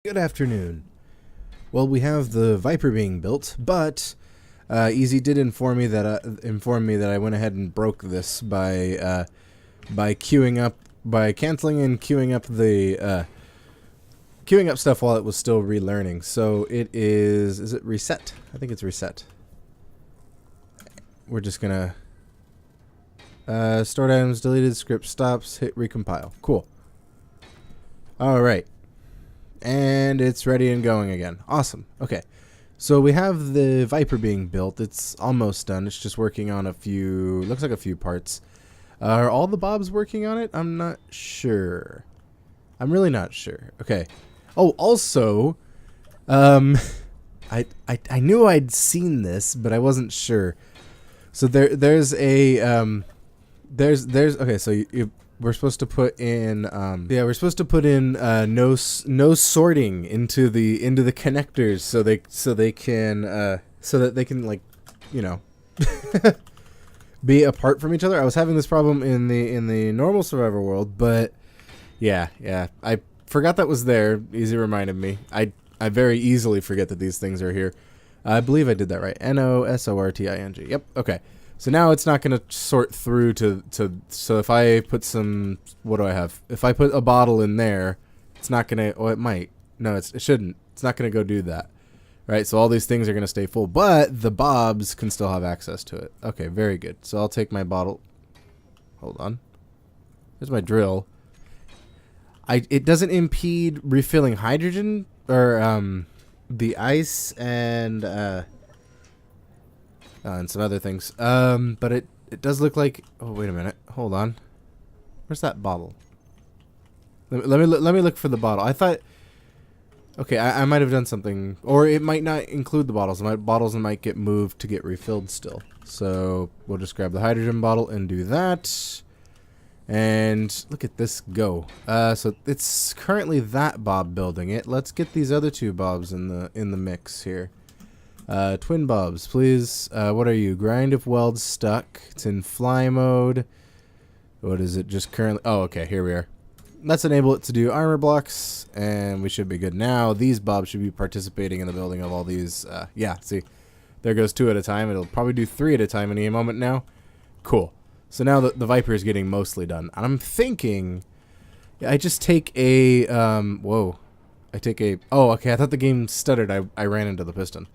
Good afternoon. Well, we have the Viper being built, but Easy did inform me that I went ahead and broke this by canceling and queuing up the queuing up stuff while it was still relearning. So it is it reset? I think it's reset. We're just gonna stored items deleted, script stops, hit recompile. Cool. All right. And it's ready and going again. Awesome. Okay. So we have the Viper being built. It's almost done. It's just working on looks like a few parts. Are all the Bobs working on it? I'm not sure. I'm really not sure. Okay. Oh, also, I knew I'd seen this, but I wasn't sure. So there's okay, so we're supposed to put in we're supposed to put in no sorting into the connectors so that they can like, you know, be apart from each other. I was having this problem in the normal Survivor world, but yeah, I forgot that was there. Easy reminded me. I very easily forget that these things are here. I believe I did that right. NOSORTING. Yep. Okay. So now it's not going to sort through so if I put what do I have? If I put a bottle in there, it's not going to, oh, it might. No, it shouldn't. It's not going to go do that. Right? So all these things are going to stay full, but the Bobs can still have access to it. Okay, very good. So I'll take my bottle. Hold on. There's my drill. It doesn't impede refilling hydrogen or the ice and some other things. But it does look like. Oh, wait a minute. Hold on. Where's that bottle? Let me look for the bottle. I thought. Okay, I might have done something, or it might not include the bottles. Bottles might get moved to get refilled still. So we'll just grab the hydrogen bottle and do that. And look at this go. So it's currently that Bob building it. Let's get these other two Bobs in the mix here. Twin Bobs, please. What are you? Grind if weld stuck. It's in fly mode. What is it? Just currently. Oh, okay. Here we are. Let's enable it to do armor blocks, and we should be good now. These Bobs should be participating in the building of all these. Yeah, see, there goes 2 at a time. It'll probably do 3 at a time any moment now. Cool. So now the Viper is getting mostly done, and I'm thinking, I just take a whoa. Oh, okay, I thought the game stuttered. I ran into the piston.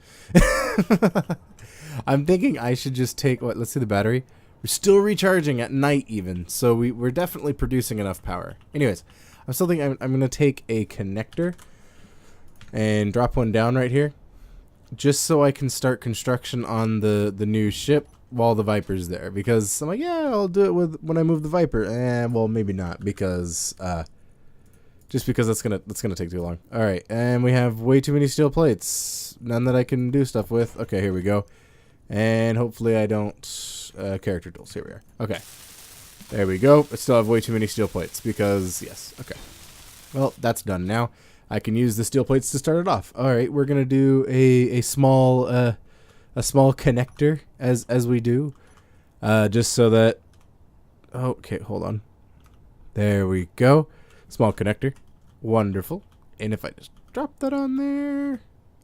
I'm thinking I should just take, let's see the battery. We're still recharging at night even, so we're definitely producing enough power. Anyways, I'm still thinking I'm going to take a connector and drop one down right here, just so I can start construction on the new ship while the Viper's there. Because I'm like, yeah, I'll do it when I move the Viper. Well, maybe not, because just because that's gonna take too long. All right, and we have way too many steel plates, none that I can do stuff with. Okay, here we go, and hopefully I don't character tools. Here we are. Okay, there we go. I still have way too many steel plates because yes. Okay, well that's done now. I can use the steel plates to start it off. All right, we're gonna do a small connector as we do, just so that. Okay, hold on. There we go. Small connector. Wonderful. And if I just drop that on there,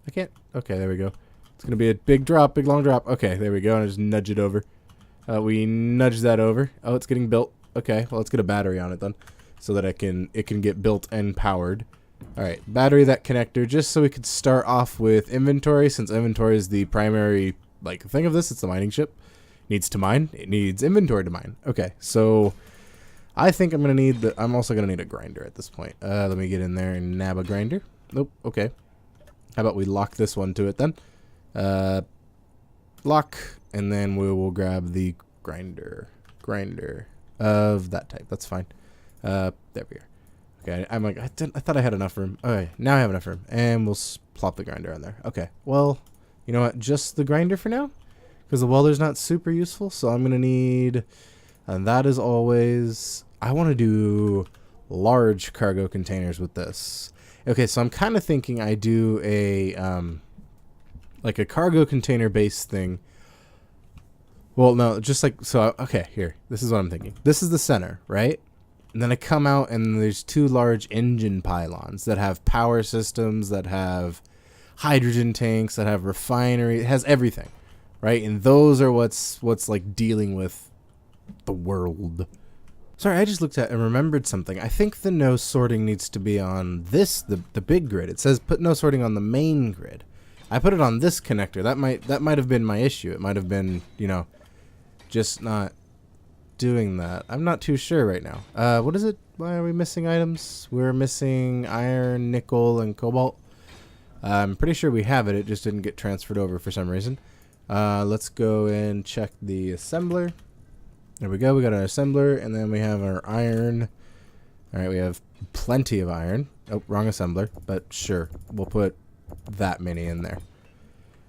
I can't. Okay, there we go. It's going to be a big drop, big long drop. Okay, there we go. And I just nudge it over. We nudge that over. Oh, it's getting built. Okay, well, let's get a battery on it then, so that it can get built and powered. All right, battery that connector, just so we could start off with inventory, since inventory is the primary thing of this. It's the mining ship. Needs to mine. It needs inventory to mine. Okay, so I think I'm also gonna need a grinder at this point. Let me get in there and nab a grinder. Nope. Okay. How about we lock this one to it then? Lock, and then we will grab the grinder of that type. That's fine. There we are. Okay. I'm like, I thought I had enough room. Okay. Now I have enough room, and we'll plop the grinder on there. Okay. Well, you know what? Just the grinder for now, because the welder's not super useful. So I'm gonna need. And that is always, I want to do large cargo containers with this. Okay, so I'm kind of thinking I do a cargo container based thing. Well, no, just so, okay, here. This is what I'm thinking. This is the center, right? And then I come out and there's two large engine pylons that have power systems, that have hydrogen tanks, that have refinery. It has everything, right? And those are what's like dealing with the world. Sorry, I just looked at and remembered something. I think the no sorting needs to be on this, the big grid. It says put no sorting on the main grid. I put it on this connector. That might have been my issue. It might have been, you know, just not doing that. I'm not too sure right now. What is it? Why are we missing items? We're missing iron, nickel, and cobalt. I'm pretty sure we have it. It just didn't get transferred over for some reason. Let's go and check the assembler. There we go. We got our assembler, and then we have our iron. All right, we have plenty of iron. Oh, wrong assembler, but sure. We'll put that many in there.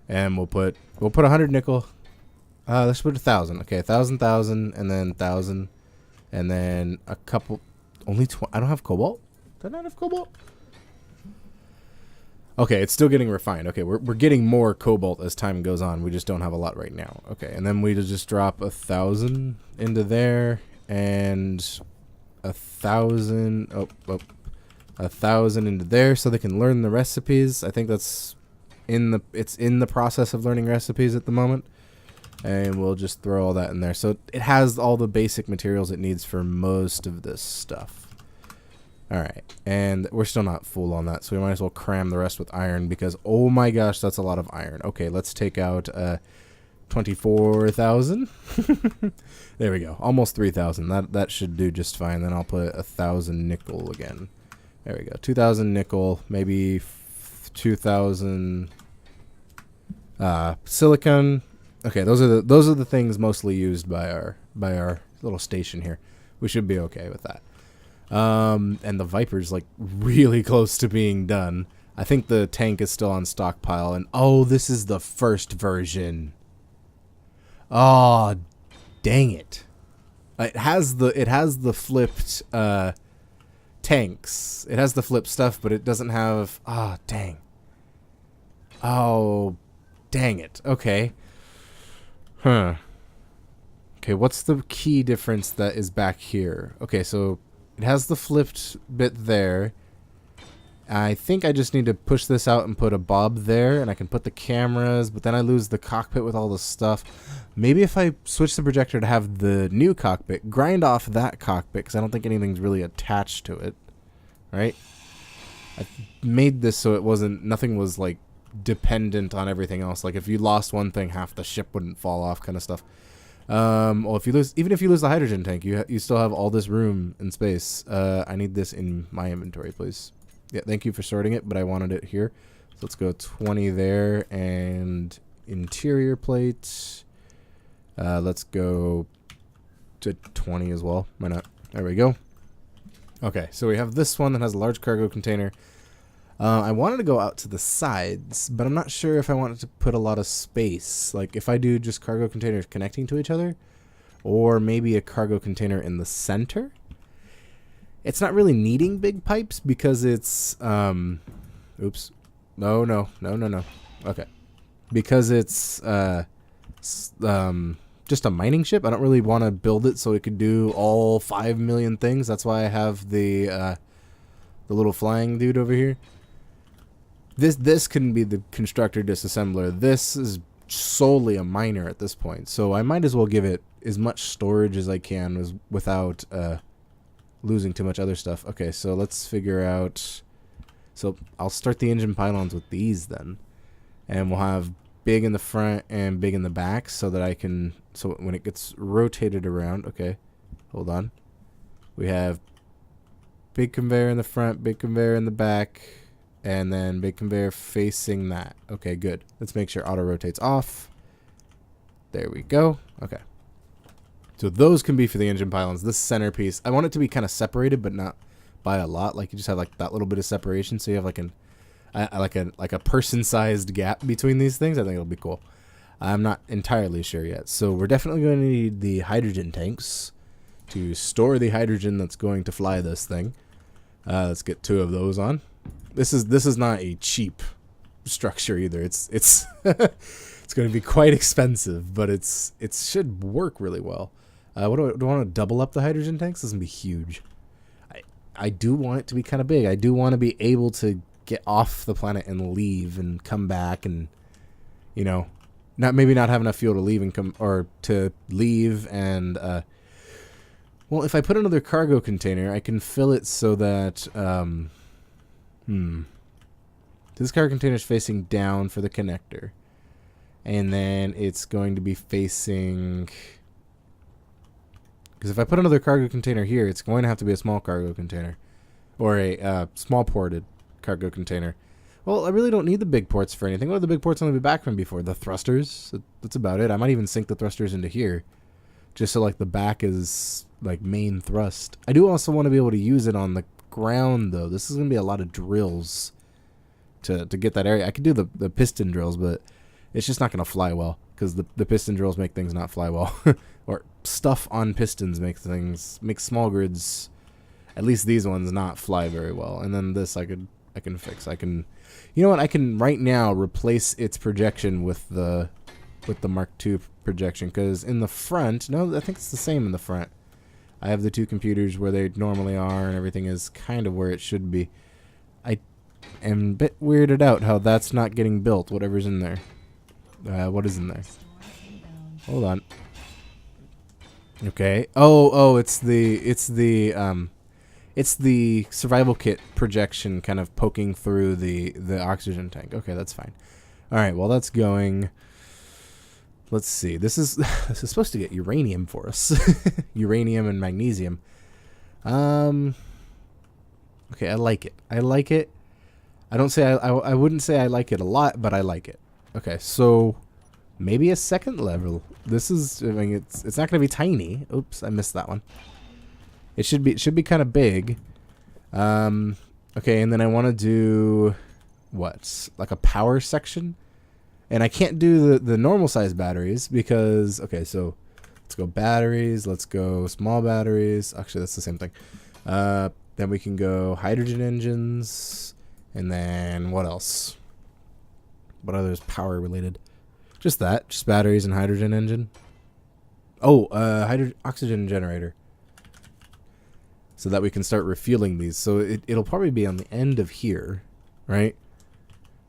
And we'll put 100 nickel. Let's put 1,000. Okay, 1,000, and then 1,000, and then a couple. Only 20. I don't have cobalt. Did I not have cobalt? Okay, it's still getting refined. Okay, we're getting more cobalt as time goes on. We just don't have a lot right now. Okay, and then we just drop 1,000 into there, and 1,000. Oh, 1,000 into there, so they can learn the recipes. I think that's it's in the process of learning recipes at the moment. And we'll just throw all that in there. So it has all the basic materials it needs for most of this stuff. Alright, and we're still not full on that, so we might as well cram the rest with iron because, oh my gosh, that's a lot of iron. Okay, let's take out 24,000. There we go, almost 3,000. That should do just fine. Then I'll put 1,000 nickel again. There we go, 2,000 nickel, maybe 2,000 silicon. Okay, those are the things mostly used by our little station here. We should be okay with that. And the Viper's like really close to being done. I think the tank is still on stockpile, and oh, this is the first version. Oh, dang it! It has the flipped tanks. It has the flipped stuff, but it doesn't have. Ah, oh, dang. Oh, dang it. Okay. Huh. Okay, what's the key difference that is back here? Okay, so it has the flipped bit there. I think I just need to push this out and put a bob there, and I can put the cameras, but then I lose the cockpit with all the stuff. Maybe if I switch the projector to have the new cockpit, grind off that cockpit, because I don't think anything's really attached to it. Right? I made this so it wasn't, nothing was like dependent on everything else. Like if you lost one thing, half the ship wouldn't fall off, kind of stuff. Well, if you lose, even if you lose the hydrogen tank, you still have all this room and space. I need this in my inventory, please. Yeah, thank you for sorting it, but I wanted it here. So let's go 20 there, and interior plate. Let's go to 20 as well. Why not? There we go. Okay, so we have this one that has a large cargo container. I wanted to go out to the sides, but I'm not sure if I wanted to put a lot of space. Like if I do just cargo containers connecting to each other, or maybe a cargo container in the center. It's not really needing big pipes because it's, oops. No. Okay. Because it's, just a mining ship. I don't really want to build it so it could do all 5 million things. That's why I have the little flying dude over here. This can be the constructor disassembler. This is solely a miner at this point, so I might as well give it as much storage as I can without losing too much other stuff. Okay, so let's figure out. So I'll start the engine pylons with these then, and we'll have big in the front and big in the back, so that I can. So when it gets rotated around, okay, hold on. We have big conveyor in the front, big conveyor in the back. And then big conveyor facing that. Okay, good. Let's make sure auto rotates off. There we go. Okay. So those can be for the engine pylons. This centerpiece, I want it to be kind of separated, but not by a lot. Like you just have like that little bit of separation, so you have like a person-sized gap between these things. I think it'll be cool. I'm not entirely sure yet. So we're definitely going to need the hydrogen tanks to store the hydrogen that's going to fly this thing. Let's get 2 of those on. This is not a cheap structure either. It's it's going to be quite expensive, but it should work really well. What do I want to double up the hydrogen tanks? This is gonna be huge. I do want it to be kind of big. I do want to be able to get off the planet and leave and come back and, you know, maybe not have enough fuel to leave and come, or to leave and, well, if I put another cargo container, I can fill it so that, this cargo container is facing down for the connector. And then it's going to be facing, because if I put another cargo container here, it's going to have to be a small cargo container. Or a small ported cargo container. Well, I really don't need the big ports for anything. What are the big ports on the back from before? The thrusters? That's about it. I might even sink the thrusters into here. Just so, like, the back is, like, main thrust. I do also want to be able to use it on the ground, though. This is going to be a lot of drills to get that area. I could do the piston drills, but it's just not going to fly well. Because the piston drills make things not fly well. Or stuff on pistons make small grids, at least these ones, not fly very well. And then this I can fix. You know what? I can right now replace its projection with the Mark II projection, because in the front, no, I think it's the same in the front. I have the two computers where they normally are, and everything is kind of where it should be. I am a bit weirded out how that's not getting built. Whatever's in there. What is in there? Hold on. Okay. Oh, it's the survival kit projection kind of poking through the oxygen tank. Okay, that's fine. All right, well, that's going. Let's see. This is supposed to get uranium for us. Uranium and magnesium. Okay, I like it. I wouldn't say I like it a lot, but I like it. Okay, so maybe a second level. This is, I mean, it's not going to be tiny. Oops, I missed that one. It should be kind of big. Okay, and then I want to do what? Like a power section? And I can't do the normal size batteries because, okay, so let's go batteries, let's go small batteries. Actually, that's the same thing. Then we can go hydrogen engines, and then what else? What other is power related? Just that, just batteries and hydrogen engine. Oh, oxygen generator. So that we can start refueling these. So it'll probably be on the end of here, right?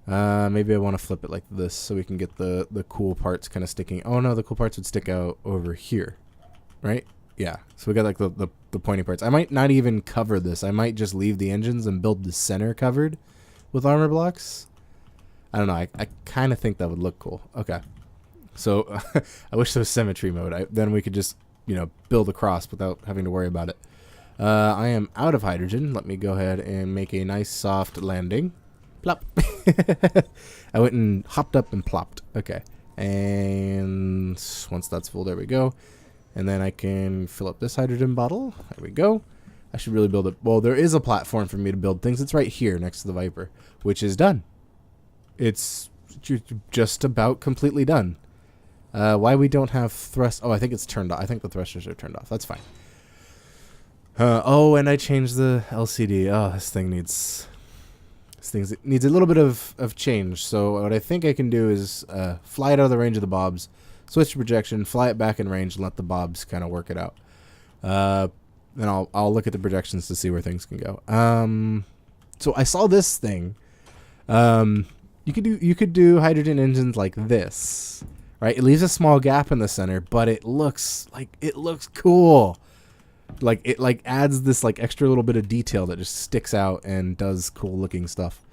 Maybe I want to flip it like this so we can get the cool parts kind of sticking. Oh no, the cool parts would stick out over here, right? Yeah. So we got like the pointy parts. I might not even cover this. I might just leave the engines and build the center covered with armor blocks. I don't know. I kind of think that would look cool. Okay. So I wish there was symmetry mode. Then we could just, you know, build across without having to worry about it. I am out of hydrogen. Let me go ahead and make a nice soft landing. Plop. I went and hopped up and plopped. Okay. And once that's full, there we go. And then I can fill up this hydrogen bottle. There we go. I should really build it. Well, there is a platform for me to build things. It's right here next to the Viper, which is done. It's just about completely done. Why we don't have thrust? Oh, I think it's turned off. I think the thrusters are turned off. That's fine. Oh, and I changed the LCD. Oh, this thing needs a little bit of change. So what I think I can do is fly it out of the range of the bobs, switch to projection, fly it back in range, and let the bobs kind of work it out. Then I'll look at the projections to see where things can go. So I saw this thing. You could do hydrogen engines like this, right? It leaves a small gap in the center, but it looks cool. Like it adds this like extra little bit of detail that just sticks out and does cool looking stuff.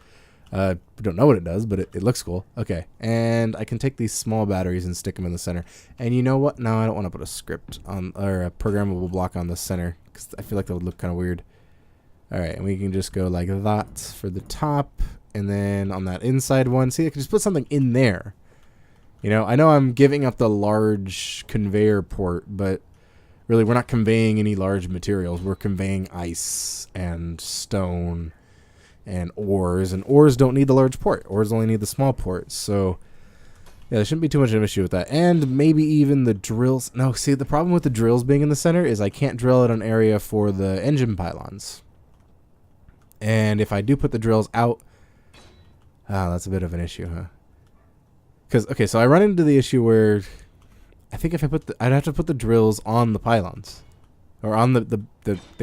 I don't know what it does, but it looks cool. Okay, and I can take these small batteries and stick them in the center. And you know what? No, I don't want to put a script on or a programmable block on the center because I feel like that would look kind of weird. All right, and we can just go like that for the top, and then on that inside one, see, I can just put something in there. You know, I know I'm giving up the large conveyor port, but really, we're not conveying any large materials. We're conveying ice and stone and ores don't need the large port. Ores only need the small port. So, yeah, there shouldn't be too much of an issue with that. And maybe even the drills. No, see, the problem with the drills being in the center is I can't drill out an area for the engine pylons. And if I do put the drills out, that's a bit of an issue, huh? Because, okay, so I run into the issue where I think if I'd have to put the drills on the pylons, or on the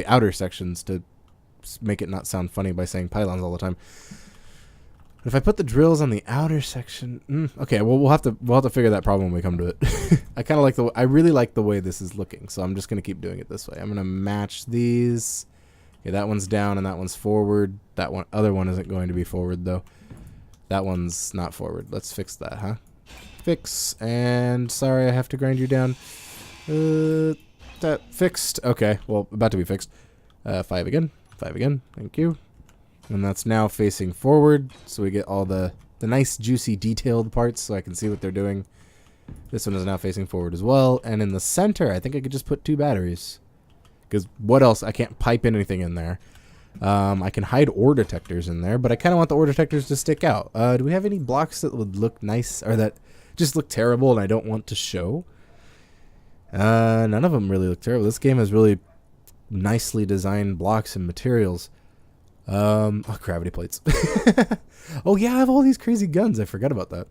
outer sections to make it not sound funny by saying pylons all the time. If I put the drills on the outer section, okay, well we'll have to figure that problem when we come to it. I really like the way this is looking, so I'm just gonna keep doing it this way. I'm gonna match these. Okay, that one's down and that one's forward. That other one isn't going to be forward though. That one's not forward. Let's fix that, huh? Fix, and sorry, I have to grind you down. That fixed. Okay, well, about to be fixed. 5 again. 5 again. Thank you. And that's now facing forward, so we get all the nice, juicy, detailed parts, so I can see what they're doing. This one is now facing forward as well. And in the center, I think I could just put 2 batteries. Because what else? I can't pipe anything in there. I can hide ore detectors in there, but I kind of want the ore detectors to stick out. Do we have any blocks that would look nice, or that just look terrible and I don't want to show? None of them really look terrible. This game has really nicely designed blocks and materials. Oh, gravity plates. Oh yeah, I have all these crazy guns. I forgot about that.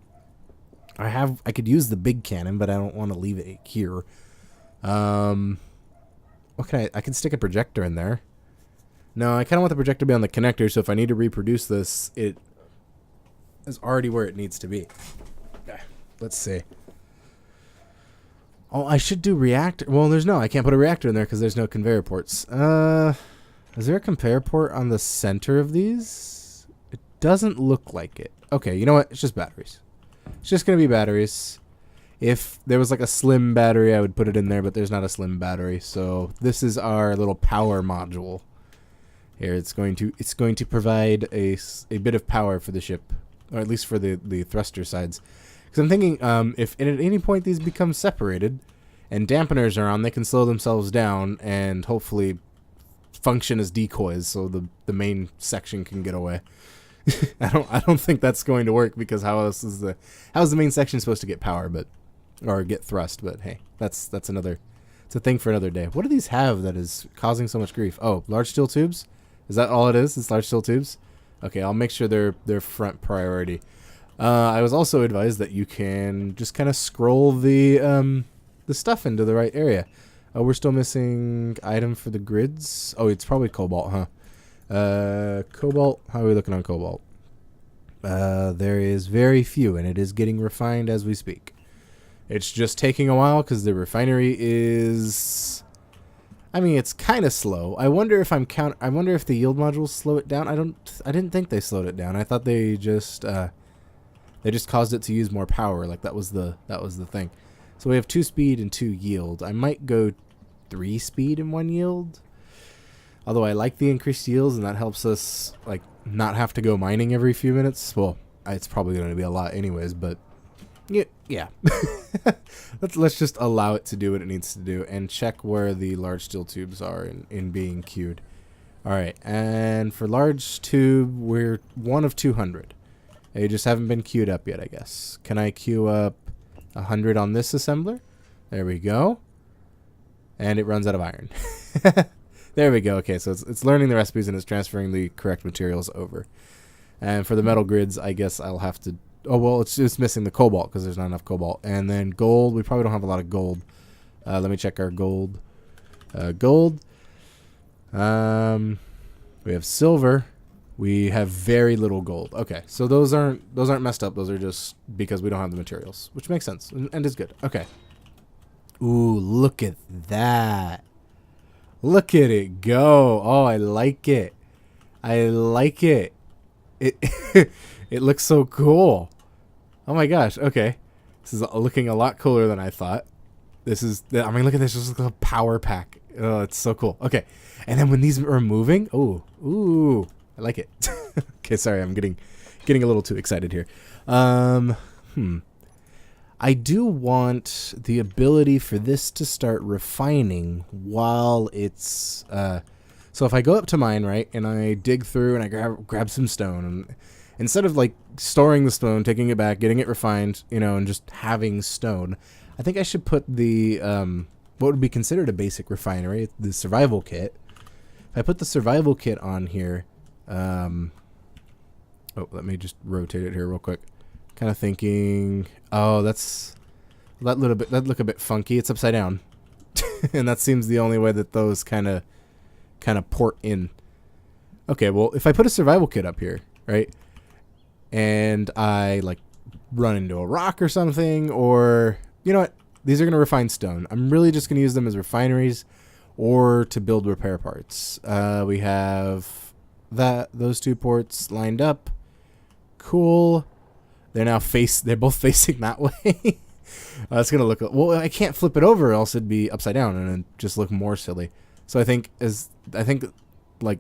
I could use the big cannon, but I don't want to leave it here. What can I can stick a projector in there. No, I kind of want the projector to be on the connector, so if I need to reproduce this, it is already where it needs to be. Let's see. Oh, I should do reactor. Well, I can't put a reactor in there because there's no conveyor ports. Is there a conveyor port on the center of these? It doesn't look like it. Okay, you know what? It's just batteries. It's just going to be batteries. If there was like a slim battery, I would put it in there, but there's not a slim battery. So this is our little power module. Here, it's going to provide a bit of power for the ship, or at least for the thruster sides. Because I'm thinking, if at any point these become separated, and dampeners are on, they can slow themselves down and hopefully function as decoys, so the main section can get away. I don't think that's going to work, because how is the main section supposed to get power, or get thrust? But hey, that's another. It's a thing for another day. What do these have that is causing so much grief? Oh, large steel tubes. Is that all it is? It's large steel tubes? Okay, I'll make sure they're front priority. I was also advised that you can just kind of scroll the stuff into the right area. Oh, we're still missing item for the grids. Oh, it's probably cobalt, huh? Cobalt. How are we looking on cobalt? There is very few, and it is getting refined as we speak. It's just taking a while because the refinery is... I mean, it's kind of slow. I wonder if I wonder if the yield modules slow it down. I didn't think they slowed it down. I thought they just caused it to use more power. Like that was the thing. So we have 2 speed and 2 yield. I might go 3 speed and 1 yield. Although I like the increased yields, and that helps us like not have to go mining every few minutes. Well, it's probably going to be a lot anyways, but yeah. let's just allow it to do what it needs to do and check where the large steel tubes are in being queued. All right, and for large tube, we're 1 of 200. They just haven't been queued up yet, I guess. Can I queue up 100 on this assembler? There we go. And it runs out of iron. There we go. Okay, so it's learning the recipes and it's transferring the correct materials over. And for the metal grids, I guess I'll have to... Oh, well, it's just missing the cobalt because there's not enough cobalt. And then gold, we probably don't have a lot of gold. Let me check our gold. Gold. We have silver. We have very little gold. Okay, so those aren't messed up. Those are just because we don't have the materials, which makes sense and is good. Okay. Ooh, look at that. Look at it go. Oh, I like it. I like it. It it looks so cool. Oh my gosh. Okay. This is looking a lot cooler than I thought. I mean, look at this. This is like a power pack. Oh, it's so cool. Okay. And then when these are moving, ooh, I like it. Okay, sorry, I'm getting a little too excited here. I do want the ability for this to start refining while it's... So if I go up to mine, right, and I dig through and I grab some stone, and instead of like storing the stone, taking it back, getting it refined, and just having stone, I think I should put the what would be considered a basic refinery, the survival kit. If I put the survival kit on here, oh, let me just rotate it here real quick. Kind of thinking, oh, that look a bit funky. It's upside down, and that seems the only way that those kind of port in. Okay, well, if I put a survival kit up here, right, and I, like, run into a rock or something, or, you know what, these are going to refine stone. I'm really just going to use them as refineries or to build repair parts. We have those 2 ports lined up. Cool. They're both facing that way. It's going to look, well, I can't flip it over, else it'd be upside down and it'd just look more silly. So I think like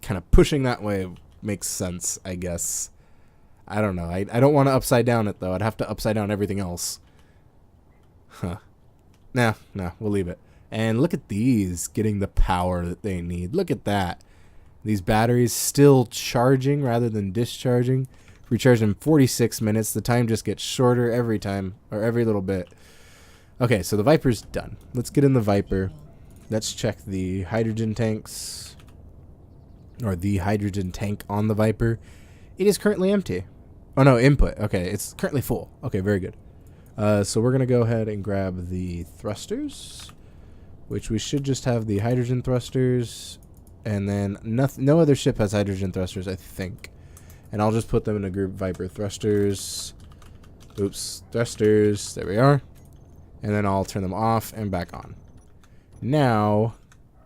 kind of pushing that way makes sense, I guess. I don't know. I don't want to upside down it though. I'd have to upside down everything else. Huh. Nah, we'll leave it. And look at these getting the power that they need. Look at that. These batteries still charging rather than discharging. Recharge in 46 minutes. The time just gets shorter every time, or every little bit. Okay, so the Viper's done. Let's get in the Viper. Let's check the hydrogen tanks, or the hydrogen tank on the Viper. It is currently empty. Oh no, input. Okay, it's currently full. Okay, very good. So we're going to go ahead and grab the thrusters, which we should just have the hydrogen thrusters, and then no other ship has hydrogen thrusters, I think. And I'll just put them in a group, Viper thrusters. Oops, thrusters. There we are. And then I'll turn them off and back on. Now,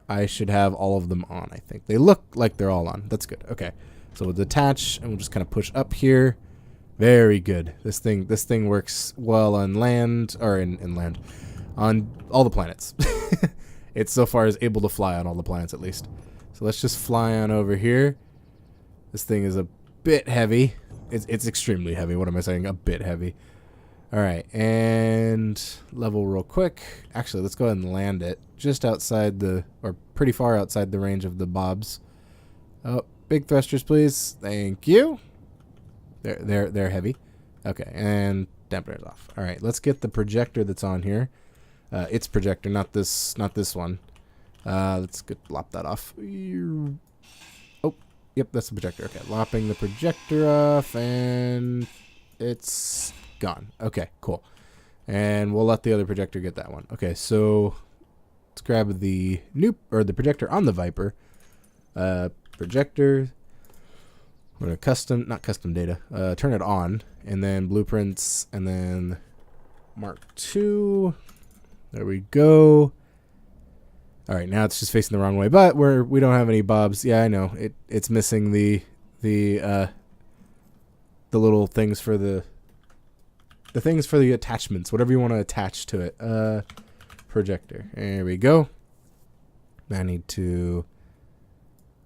I should have all of them on, I think. They look like they're all on. That's good. Okay. So we'll detach, and we'll just kind of push up here. Very good. This thing works well on land, or in land. On all the planets. It so far is able to fly on all the planets, at least. So let's just fly on over here. This thing is a bit heavy. It's extremely heavy. What am I saying? A bit heavy. All right, and level real quick. Actually, let's go ahead and land it just outside or pretty far outside the range of the bobs. Oh, big thrusters, please. Thank you. They're heavy. Okay, and dampeners off. All right, let's get the projector that's on here. Its projector, not this one. Let's lop that off. Oh, yep, that's the projector. Okay, lopping the projector off, and it's gone. Okay, cool. And we'll let the other projector get that one. Okay, so let's grab the the projector on the Viper. Projector. We're gonna not custom data. Turn it on, and then blueprints, and then Mark II. There we go. All right, now it's just facing the wrong way, but we don't have any bobs. Yeah, I know. It's missing the little things for the things for the attachments, whatever you want to attach to it. Projector. There we go. I need to.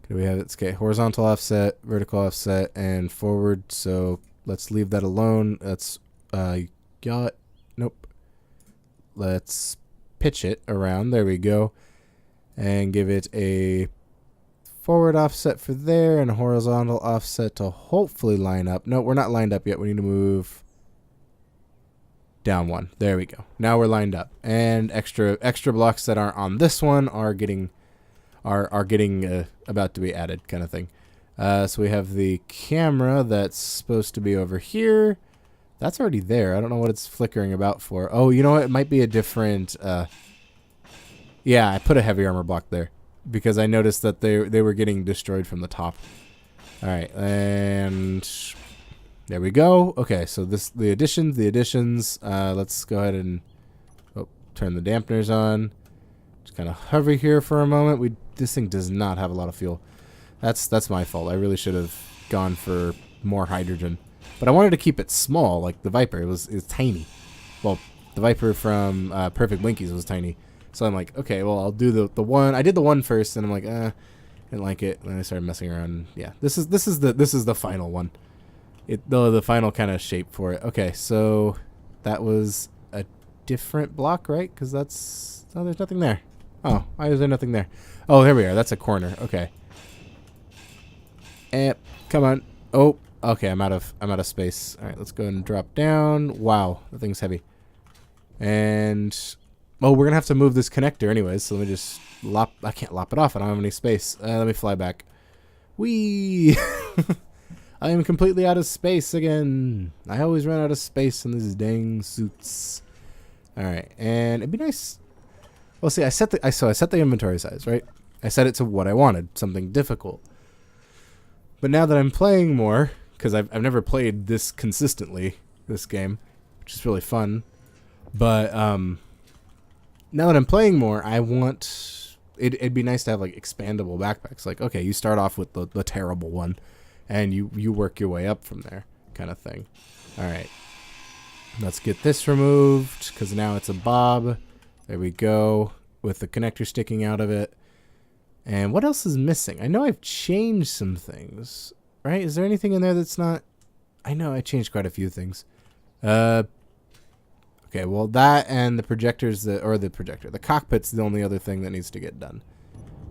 Do we have it? Okay, horizontal offset, vertical offset, and forward. So let's leave that alone. Let's nope. Let's pitch it around. There we go. And give it a forward offset for there and a horizontal offset to hopefully line up. No, we're not lined up yet. We need to move down one. There we go. Now we're lined up. And extra blocks that aren't on this one are getting about to be added, kind of thing. So we have the camera that's supposed to be over here. That's already there. I don't know what it's flickering about for. Oh, you know what? It might be a different. Yeah, I put a heavy armor block there because I noticed that they were getting destroyed from the top. All right, and there we go. Okay, so the additions. Let's go ahead and turn the dampeners on. Just kind of hover here for a moment. This thing does not have a lot of fuel. That's my fault. I really should have gone for more hydrogen. But I wanted to keep it small, like the Viper. It's tiny. Well, the Viper from Perfect Blinkies was tiny. So I'm like, okay, well, I'll do the one. I did the one first, and I'm like, didn't like it. And then I started messing around. Yeah, this is the final one. The final kind of shape for it. Okay, so that was a different block, right? Because there's nothing there. Oh, why is there nothing there? Oh, there we are. That's a corner. Okay. Come on. Oh, okay. I'm out of space. All right, let's go ahead and drop down. Wow, that thing's heavy. And we're gonna have to move this connector anyways. So let me just lop. I can't lop it off. I don't have any space. Let me fly back. Whee! I am completely out of space again. I always run out of space in these dang suits. All right, and it'd be nice. Well, see, I set the inventory size, right? I set it to what I wanted, something difficult. But now that I'm playing more, because I've never played this consistently, this game, which is really fun. But now that I'm playing more, I want it'd be nice to have like expandable backpacks. Like, okay, you start off with the terrible one, and you work your way up from there, kind of thing. All right, let's get this removed because now it's a bob. There we go, with the connector sticking out of it. And what else is missing? I know I've changed some things, right? Is there anything in there that's not? I know I changed quite a few things. Okay, well that and the projectors, the cockpit's the only other thing that needs to get done.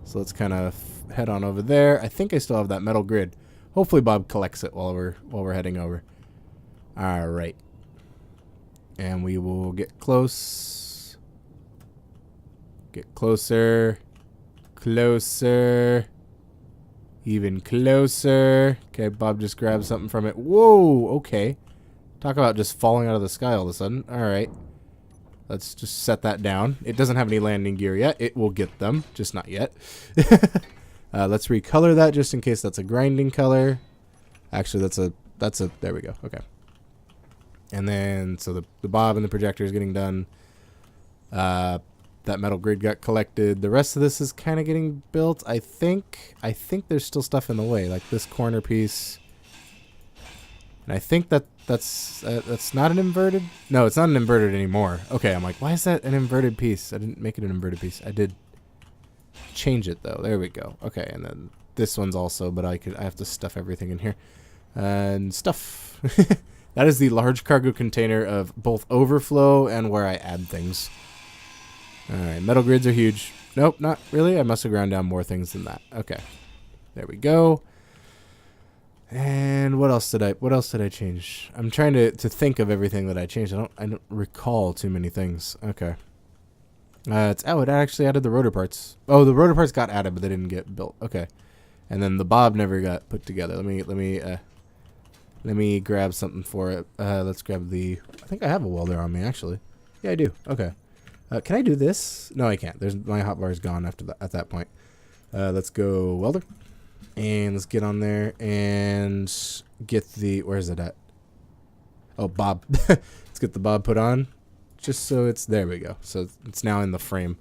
So let's kind of head on over there. I think I still have that metal grid. Hopefully Bob collects it while we're heading over. All right, and we will get close. Get closer. Closer. Even closer. Okay, Bob just grabbed something from it. Whoa, okay. Talk about just falling out of the sky all of a sudden. Alright. Let's just set that down. It doesn't have any landing gear yet. It will get them, just not yet. Let's recolor that just in case that's a grinding color. Actually, that's a, there we go. Okay. And then, so the Bob and the projector is getting done. That metal grid got collected. The rest of this is kind of getting built. I think there's still stuff in the way, like this corner piece. And I think that's not an inverted. No, it's not an inverted anymore. Okay, I'm like, why is that an inverted piece? I didn't make it an inverted piece. I did change it though. There we go. Okay, and then this one's also, but I have to stuff everything in here. And stuff. That is the large cargo container of both overflow and where I add things. Alright, metal grids are huge. Nope, not really. I must have ground down more things than that. Okay. There we go. And what else did I change? I'm trying to think of everything that I changed. I don't recall too many things. Okay. It actually added the rotor parts. Oh, the rotor parts got added, but they didn't get built. Okay. And then the Bob never got put together. Let me grab something for it. Let's grab I think I have a welder on me actually. Yeah, I do. Okay. Can I do this? No, I can't. My hotbar is gone at that point. Let's go welder. And let's get on there and get where's it at? Oh, Bob. Let's get the Bob put on. Just so there we go. So it's now in the frame.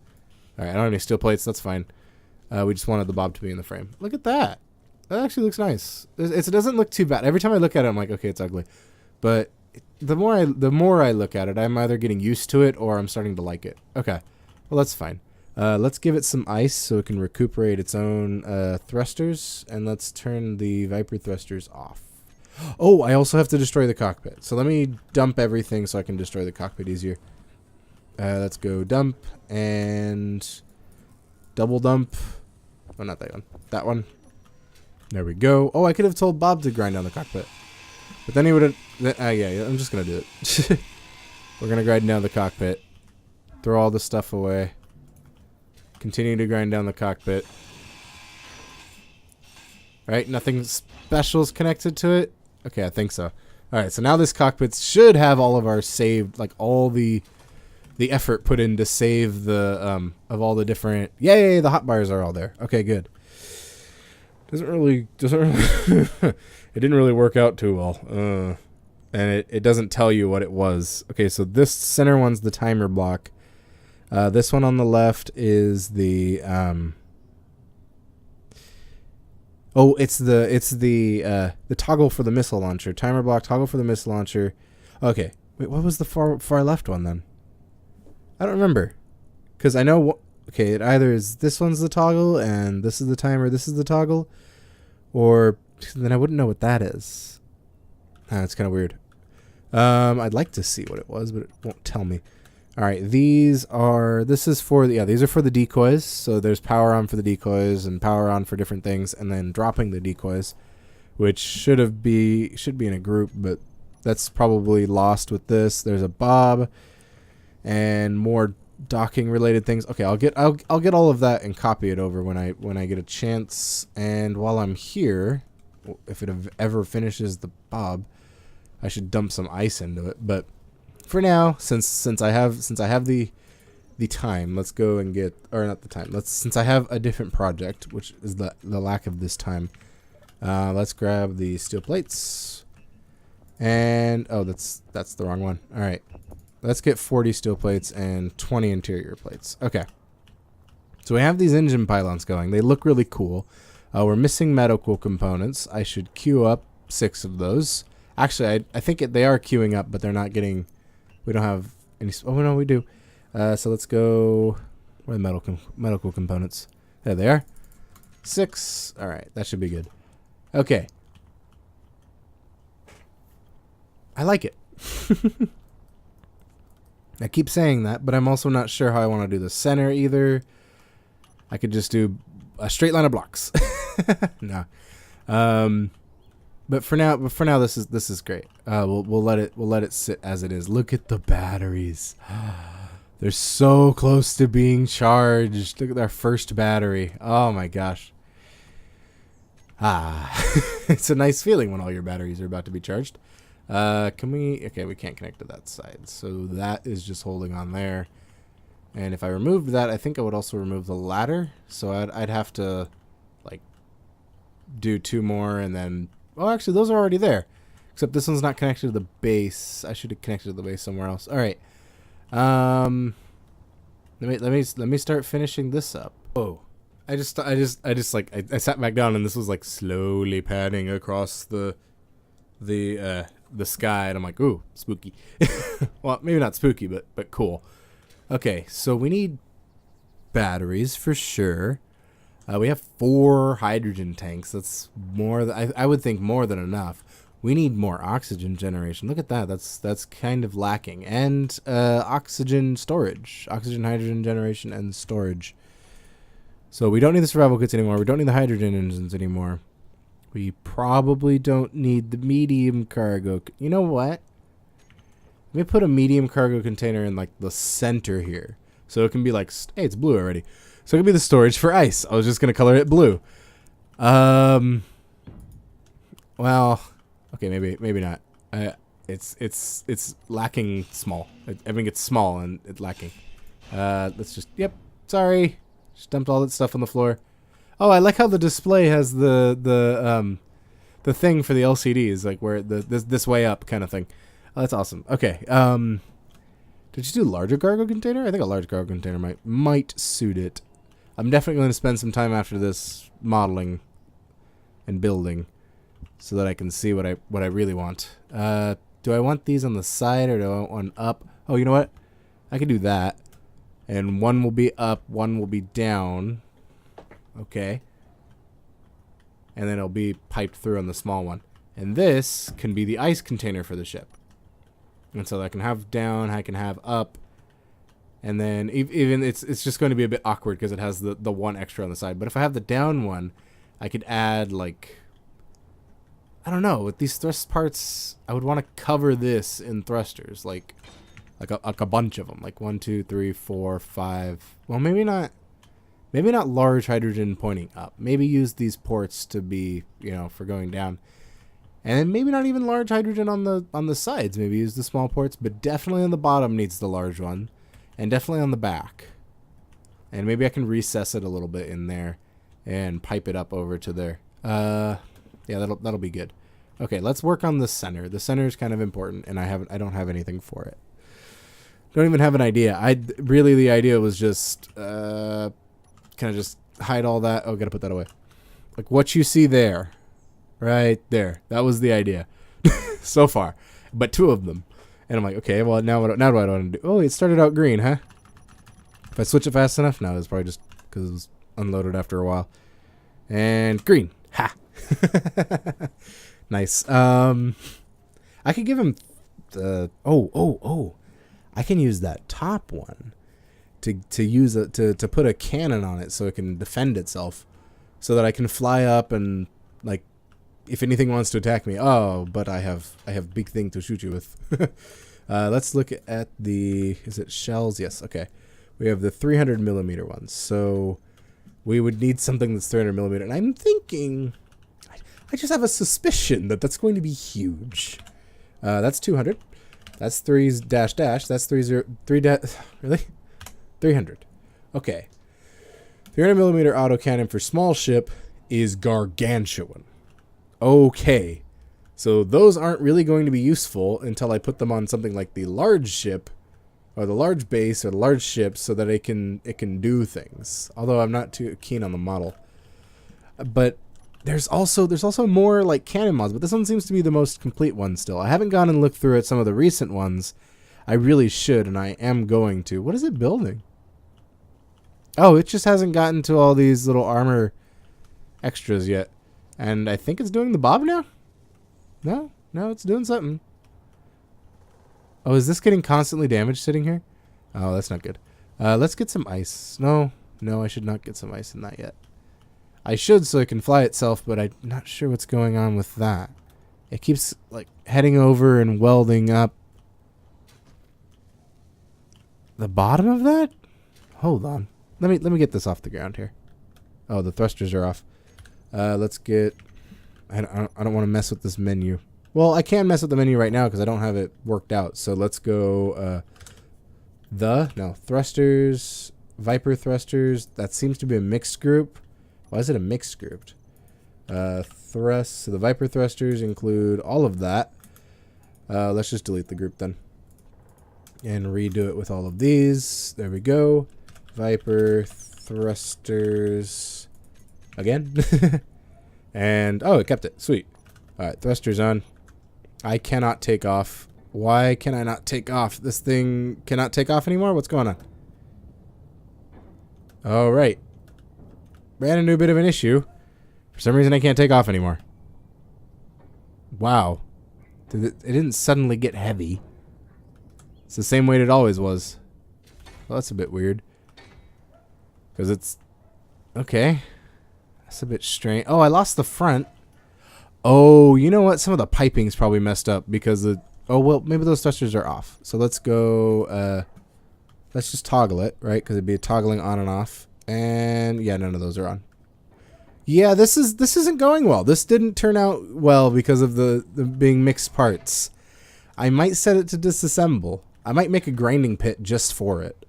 All right, I don't have any steel plates. That's fine. We just wanted the Bob to be in the frame. Look at that. That actually looks nice. It doesn't look too bad. Every time I look at it, I'm like, okay, it's ugly. But the more I look at it, I'm either getting used to it or I'm starting to like it. Okay. Well, that's fine. Let's give it some ice so it can recuperate its own thrusters, and let's turn the Viper thrusters off. Oh, I also have to destroy the cockpit. So let me dump everything so I can destroy the cockpit easier. Let's go dump and double dump. Oh, not that one. That one. There we go. Oh, I could have told Bob to grind down the cockpit. But then he would have... yeah, I'm just going to do it. We're going to grind down the cockpit. Throw all the stuff away. Continue to grind down the cockpit. Right? Nothing special is connected to it? Okay, I think so. Alright, so now this cockpit should have all of our saved... Like, all the effort put in to save the... of all the different... Yay! The hotbars are all there. Okay, good. Doesn't really it didn't really work out too well. And it doesn't tell you what it was. Okay, so this center one's the timer block. This one on the left is the it's the toggle for the missile launcher. Timer block, toggle for the missile launcher. Okay. Wait, what was the far left one then? I don't remember. Cuz I know okay, it either is this one's the toggle and this is the timer, this is the toggle, or then I wouldn't know what that is. It's kind of weird. I'd like to see what it was, but it won't tell me. All right, these are for the decoys. So there's power on for the decoys and power on for different things, and then dropping the decoys, which should be in a group, but that's probably lost with this. There's a Bob and more docking related things. Okay, I'll get all of that and copy it over when I get a chance. And while I'm here, if it ever finishes the Bob, I should dump some ice into it. But for now, since I have the time, let's go and get, or not the time. Since I have a different project, which is the lack of this time. Let's grab the steel plates. And, oh, that's the wrong one. All right. Let's get 40 steel plates and 20 interior plates. Okay. So we have these engine pylons going. They look really cool. We're missing medical components. I should queue up 6 of those. Actually, I think they are queuing up, but they're not getting... We don't have any... Oh, no, we do. So let's go... Where are the medical components? There they are. 6. All right, that should be good. Okay. I like it. I keep saying that, but I'm also not sure how I want to do the center either. I could just do a straight line of blocks. No. But for now, this is great. We'll let it sit as it is. Look at the batteries. They're so close to being charged. Look at our first battery. Oh my gosh. It's a nice feeling when all your batteries are about to be charged. Can we? Okay, we can't connect to that side, so that is just holding on there. And if I removed that, I think I would also remove the ladder. So I'd have to like do 2 more, and then oh, actually those are already there. Except this one's not connected to the base. I should have connected to the base somewhere else. All right. Let me start finishing this up. Oh, I just like I sat back down, and this was like slowly padding across the sky, and I'm like, ooh, spooky. Well, maybe not spooky, but cool. Okay, so we need batteries for sure. We have 4 hydrogen tanks. That's more than I would think more than enough. We need more oxygen generation. Look at that. That's kind of lacking. And oxygen storage, oxygen, hydrogen generation, and storage. So we don't need the survival kits anymore. We don't need the hydrogen engines anymore. We probably don't need the medium cargo. You know what? Let me put a medium cargo container in like the center here. So it can be like, hey, it's blue already. So it can be the storage for ice. I was just going to color it blue. Well, okay, maybe not. It's lacking small. I think it's small and it's lacking. Let's just, yep, sorry. Just dumped all that stuff on the floor. Oh, I like how the display has the thing for the LCDs, like where this way up kind of thing. Oh, that's awesome. Okay. Did you do larger cargo container? I think a large cargo container might suit it. I'm definitely going to spend some time after this modeling and building so that I can see what I really want. Do I want these on the side or do I want one up? Oh, you know what? I can do that. And one will be up, one will be down. Okay. And then it'll be piped through on the small one. And this can be the ice container for the ship. And so I can have down, I can have up. And then even it's just going to be a bit awkward because it has the one extra on the side. But if I have the down one, I could add like, I don't know, with these thrust parts, I would want to cover this in thrusters, like a bunch of them, like 1, 2, 3, 4, 5. Well, maybe not large hydrogen pointing up. Maybe use these ports to be, for going down. And then maybe not even large hydrogen on the sides. Maybe use the small ports, but definitely on the bottom needs the large one. And definitely on the back. And maybe I can recess it a little bit in there and pipe it up over to there. Yeah, that'll be good. Okay, let's work on the center. The center is kind of important, and I don't have anything for it. Don't even have an idea. Really the idea was just kind of just hide all that. Oh, gotta put that away. Like what you see there, right there. That was the idea so far, but 2 of them. And I'm like, okay, well now what do I want to do? Oh, it started out green, huh? If I switch it fast enough, no, it's probably just because it was unloaded after a while. And green, ha. Nice. I could give him the I can use that top one to use it to put a cannon on it so it can defend itself, so that I can fly up and like if anything wants to attack me. Oh, but I have big thing to shoot you with. Let's look at is it shells? Yes. Okay. We have the 300 millimeter ones. So we would need something that's 300 millimeter. And I'm thinking, I just have a suspicion that that's going to be huge. That's 200. That's 3's dash dash. That's 3 really? 300. Okay. 300 millimeter autocannon for small ship is gargantuan. Okay. So those aren't really going to be useful until I put them on something like the large ship or the large base or the large ship so that it can do things. Although I'm not too keen on the model. But there's also more like cannon mods, but this one seems to be the most complete one still. I haven't gone and looked through at some of the recent ones. I really should, and I am going to. What is it building? Oh, it just hasn't gotten to all these little armor extras yet. And I think it's doing the bob now? No, it's doing something. Oh, is this getting constantly damaged sitting here? Oh, that's not good. Let's get some ice. No, I should not get some ice in that yet. I should so it can fly itself, but I'm not sure what's going on with that. It keeps like heading over and welding up. The bottom of that? Hold on. Let me get this off the ground here. Oh, the thrusters are off. Let's get... I don't want to mess with this menu. Well, I can mess with the menu right now because I don't have it worked out. So let's go... thrusters, Viper thrusters. That seems to be a mixed group. Why is it a mixed group? Thrust. So the Viper thrusters include all of that. Let's just delete the group then. And redo it with all of these. There we go. Viper thrusters. Again. And, oh, it kept it. Sweet. Alright, thrusters on. I cannot take off. Why can I not take off? This thing cannot take off anymore? What's going on? Alright. Ran into a bit of an issue. For some reason, I can't take off anymore. Wow. It didn't suddenly get heavy. It's the same weight it always was. Well, that's a bit weird. Because it's... Okay. That's a bit strange. Oh, I lost the front. Oh, you know what? Some of the piping's probably messed up because the... Oh, well, maybe those thrusters are off. So let's go... let's just toggle it, right? Because it'd be toggling on and off. And yeah, none of those are on. Yeah, this isn't going well. This didn't turn out well because of the being mixed parts. I might set it to disassemble. I might make a grinding pit just for it.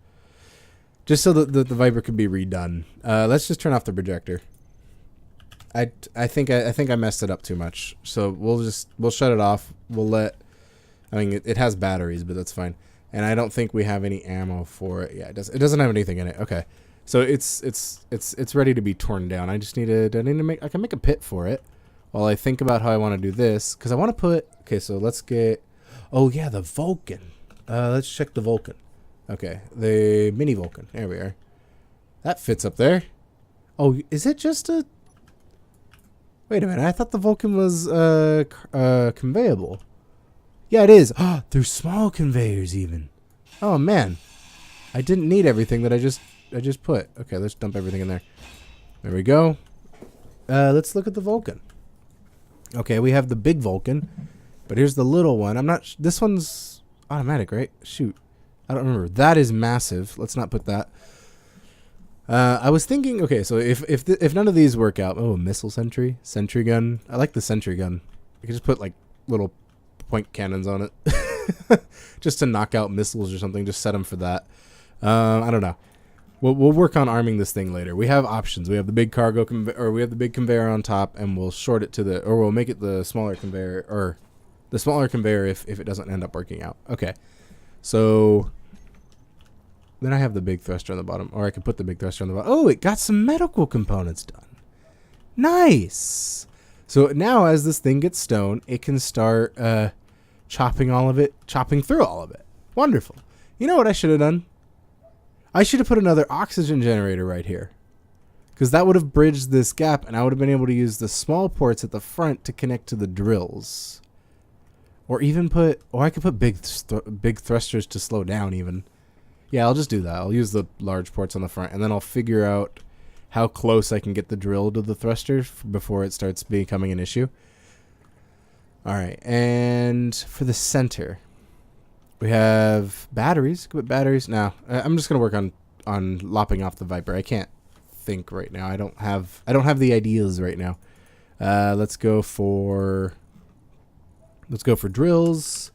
Just so that the Viper could be redone. Let's just turn off the projector. I think I messed it up too much. So we'll shut it off. We'll let... I mean, it has batteries, but that's fine. And I don't think we have any ammo for it. Yeah, it doesn't have anything in it. Okay. So it's ready to be torn down. I just need to make... I can make a pit for it while I think about how I want to do this. Because I want to put... Okay, so let's get... Oh, yeah, the Vulcan. Let's check the Vulcan. Okay, the mini Vulcan. There we are. That fits up there. Oh, is it just a... Wait a minute. I thought the Vulcan was conveyable. Yeah, it is. Oh, there's small conveyors even. Oh, man. I didn't need everything that I just put. Okay, let's dump everything in there. There we go. Let's look at the Vulcan. Okay, we have the big Vulcan. But here's the little one. I'm not... This one's automatic, right? Shoot. I don't remember. That is massive. Let's not put that. I was thinking... Okay, so if none of these work out... Oh, missile sentry. Sentry gun. I like the sentry gun. I could just put, like, little point cannons on it. Just to knock out missiles or something. Just set them for that. I don't know. We'll work on arming this thing later. We have options. We have the big cargo or we have the big conveyor on top, and we'll short it to the... Or we'll make it the smaller conveyor... Or... The smaller conveyor if it doesn't end up working out. Okay. So then I have the big thruster on the bottom. Or I could put the big thruster on the bottom. Oh, it got some medical components done. Nice. So now as this thing gets stone, it can start chopping through all of it. Wonderful. You know what I should have done? I should have put another oxygen generator right here. Because that would have bridged this gap, and I would have been able to use the small ports at the front to connect to the drills. Or even I could put big thrusters to slow down even. Yeah, I'll just do that. I'll use the large ports on the front, and then I'll figure out how close I can get the drill to the thruster before it starts becoming an issue. Alright, and for the center, we have batteries. Could put batteries. Now, I'm just going to work on lopping off the Viper. I can't think right now. I don't have the ideas right now. Let's go for drills,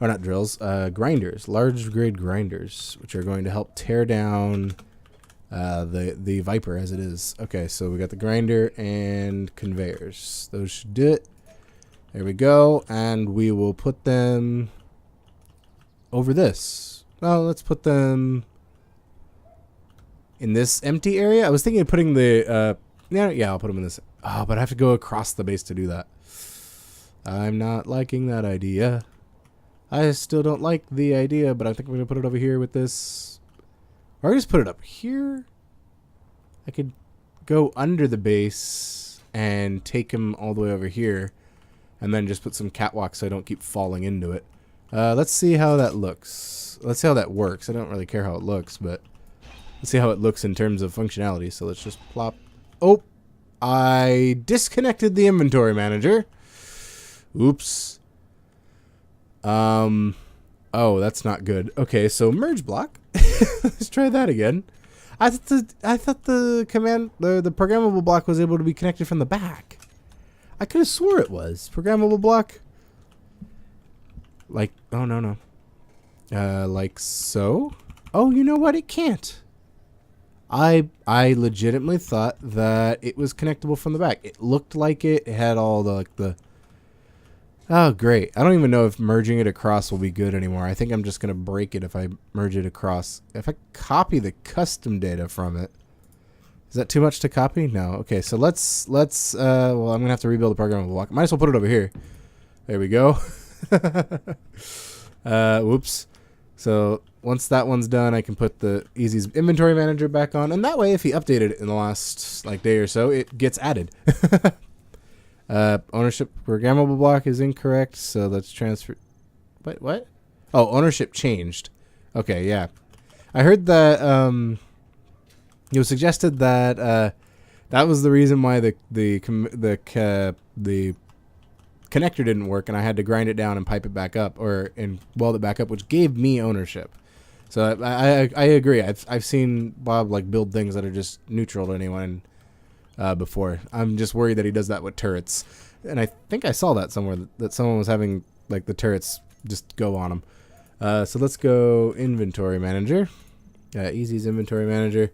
or not drills, grinders, large grade grinders, which are going to help tear down the Viper as it is. Okay, so we got the grinder and conveyors. Those should do it. There we go. And we will put them over this. Oh, let's put them in this empty area. I was thinking of putting the yeah, I'll put them in this. Oh, but I have to go across the base to do that. I'm not liking that idea. I still don't like the idea, but I think I'm going to put it over here with this. Or I just put it up here. I could go under the base and take him all the way over here. And then just put some catwalks so I don't keep falling into it. Let's see how that looks. Let's see how that works. I don't really care how it looks, but let's see how it looks in terms of functionality. So let's just plop. Oh, I disconnected the inventory manager. Oops. Oh, that's not good. Okay, so merge block. Let's try that again. I thought the command, the programmable block was able to be connected from the back. I could have swore it was programmable block. Like, oh no. Like so. Oh, you know what? It can't. I legitimately thought that it was connectable from the back. It looked like it. It had all the Oh, great. I don't even know if merging it across will be good anymore. I think I'm just going to break it if I merge it across. If I copy the custom data from it. Is that too much to copy? No. Okay, so let's well, I'm going to have to rebuild the programmable block. Might as well put it over here. There we go. Whoops. So once that one's done, I can put the Easy's inventory manager back on. And that way, if he updated it in the last day or so, it gets added. Ownership programmable block is incorrect, so let's transfer. Wait, what? Oh, ownership changed. Okay, yeah. I heard that it was suggested that that was the reason why the connector didn't work, and I had to grind it down and pipe it back up, and weld it back up, which gave me ownership. So I agree. I've seen Bob build things that are just neutral to anyone. Before. I'm just worried that he does that with turrets. And I think I saw that somewhere, that someone was having the turrets just go on them. So let's go inventory manager. Easy's inventory manager.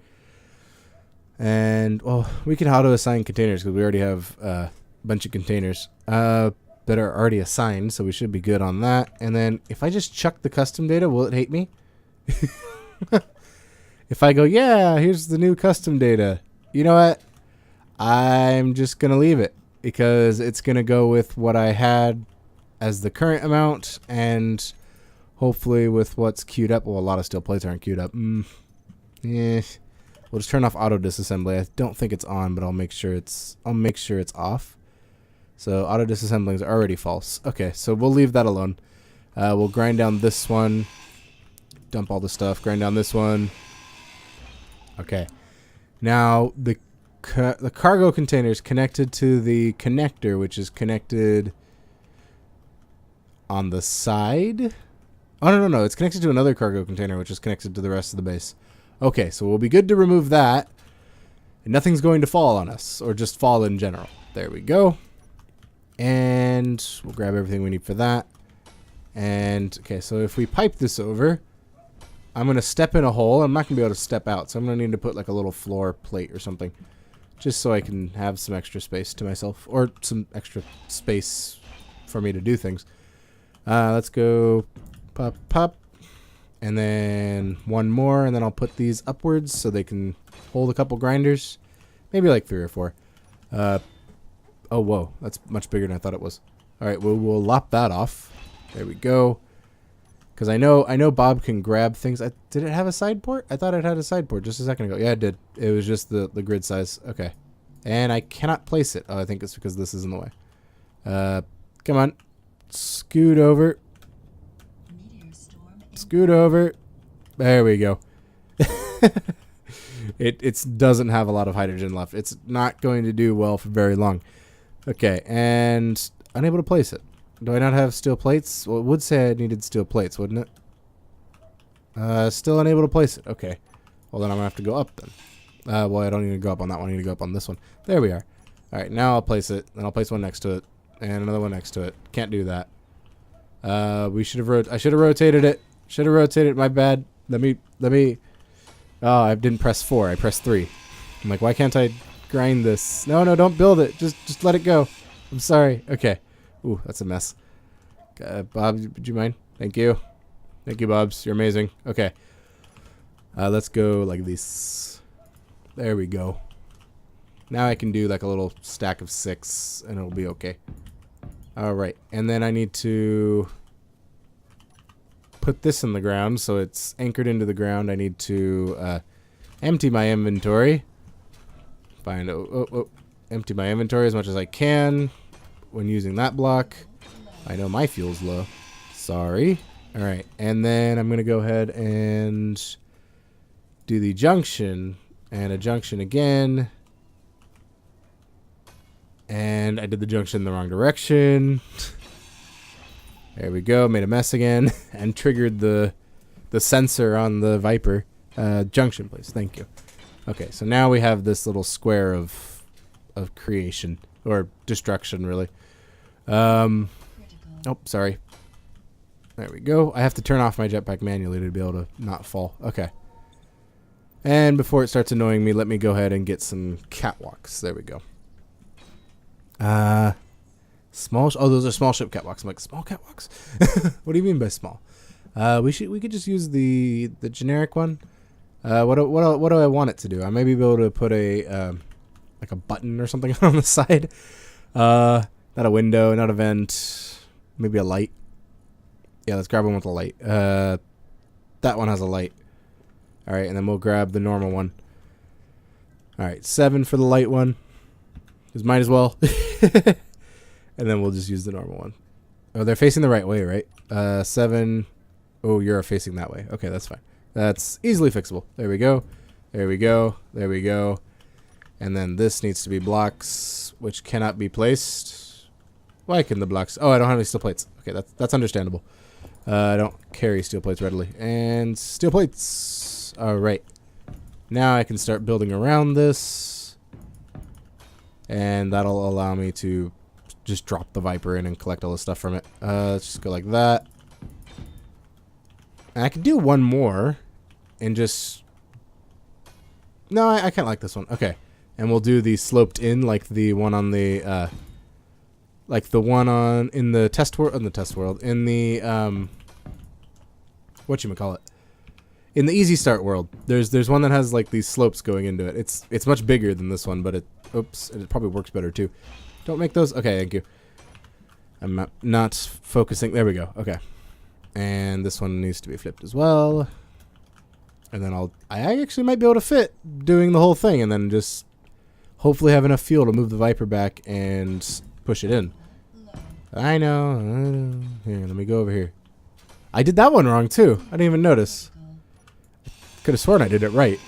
And, well, we can auto assign containers because we already have a bunch of containers that are already assigned, so we should be good on that. And then if I just chuck the custom data, will it hate me? If I go, yeah, here's the new custom data. You know what? I'm just going to leave it because it's going to go with what I had as the current amount and hopefully with what's queued up. Well, a lot of steel plates aren't queued up. Yeah. We'll just turn off auto disassembly. I don't think it's on, but I'll make sure it's off. So auto disassembling is already false. Okay, so we'll leave that alone. We'll grind down this one. Dump all the stuff. Grind down this one. Okay. Now the cargo container is connected to the connector, which is connected on the side. Oh, no. It's connected to another cargo container, which is connected to the rest of the base. Okay, so we'll be good to remove that. And nothing's going to fall on us, or just fall in general. There we go. And we'll grab everything we need for that. And, okay, so if we pipe this over, I'm going to step in a hole. I'm not going to be able to step out, so I'm going to need to put a little floor plate or something. Just so I can have some extra space to myself. Or some extra space for me to do things. Let's go pop, pop. And then one more. And then I'll put these upwards so they can hold a couple grinders. Maybe 3 or 4. Oh, whoa. That's much bigger than I thought it was. Alright, we'll lop that off. There we go. Because I know Bob can grab things. Did it have a side port? I thought it had a side port just a second ago. Yeah, it did. It was just the grid size. Okay. And I cannot place it. Oh, I think it's because this is in the way. Come on. Scoot over. Scoot over. There we go. It doesn't have a lot of hydrogen left. It's not going to do well for very long. Okay, and unable to place it. Do I not have steel plates? Well, it would say I needed steel plates, wouldn't it? Still unable to place it. Okay. Well, then I'm going to have to go up then. Well, I don't need to go up on that one. I need to go up on this one. There we are. All right, now I'll place it. Then I'll place one next to it. And another one next to it. Can't do that. I should have rotated it. Should have rotated. My bad. Let me Oh, I didn't press 4. I pressed 3. I'm like, why can't I grind this? No, no, don't build it. Just let it go. I'm sorry. Okay. Ooh, that's a mess. Bob, would you mind? Thank you. Thank you, Bobs. You're amazing. Okay. Let's go like this. There we go. Now I can do like a little stack of 6 and it'll be okay. Alright. And then I need to put this in the ground so it's anchored into the ground. I need to empty my inventory. Empty my inventory as much as I can when using that block. I know my fuel's low. Sorry. Alright. And then I'm going to go ahead and do the junction. And a junction again. And I did the junction in the wrong direction. There we go. Made a mess again. And triggered the sensor on the Viper. Junction, please. Thank you. Okay, so now we have this little square of creation. Or destruction, really. Oh, sorry. There we go. I have to turn off my jetpack manually to be able to not fall. Okay. And before it starts annoying me, let me go ahead and get some catwalks. There we go. Small. Oh, those are small ship catwalks. I'm like, small catwalks? What do you mean by small? We could just use the generic one. What do I want it to do? I may be able to put a like a button or something on the side. Not a window, not a vent. Maybe a light. Yeah, let's grab one with a light. That one has a light. All right, and then we'll grab the normal one. All right, 7 for the light one. Because might as well. And then we'll just use the normal one. Oh, they're facing the right way, right? 7. Oh, you're facing that way. Okay, that's fine. That's easily fixable. There we go. There we go. There we go. And then this needs to be blocks, which cannot be placed. Why can the blocks? Oh, I don't have any steel plates. Okay, that's understandable. I don't carry steel plates readily. And steel plates. All right. Now I can start building around this. And that'll allow me to just drop the Viper in and collect all the stuff from it. Let's just go like that. And I could do one more and just... No, I kind of like this one. Okay. And we'll do the sloped in like the one on the... like the one on... In the test world... In the test world. In the... whatchamacallit? In the easy start world. There's one that has like these slopes going into it. It's much bigger than this one, but it... Oops. It probably works better too. Don't make those... Okay, thank you. I'm not focusing... There we go. Okay. And this one needs to be flipped as well. And then I actually might be able to fit doing the whole thing and then just hopefully have enough fuel to move the Viper back and push it in. I know. Here, let me go over here. I did that one wrong too. I didn't even notice. Could have sworn I did it right.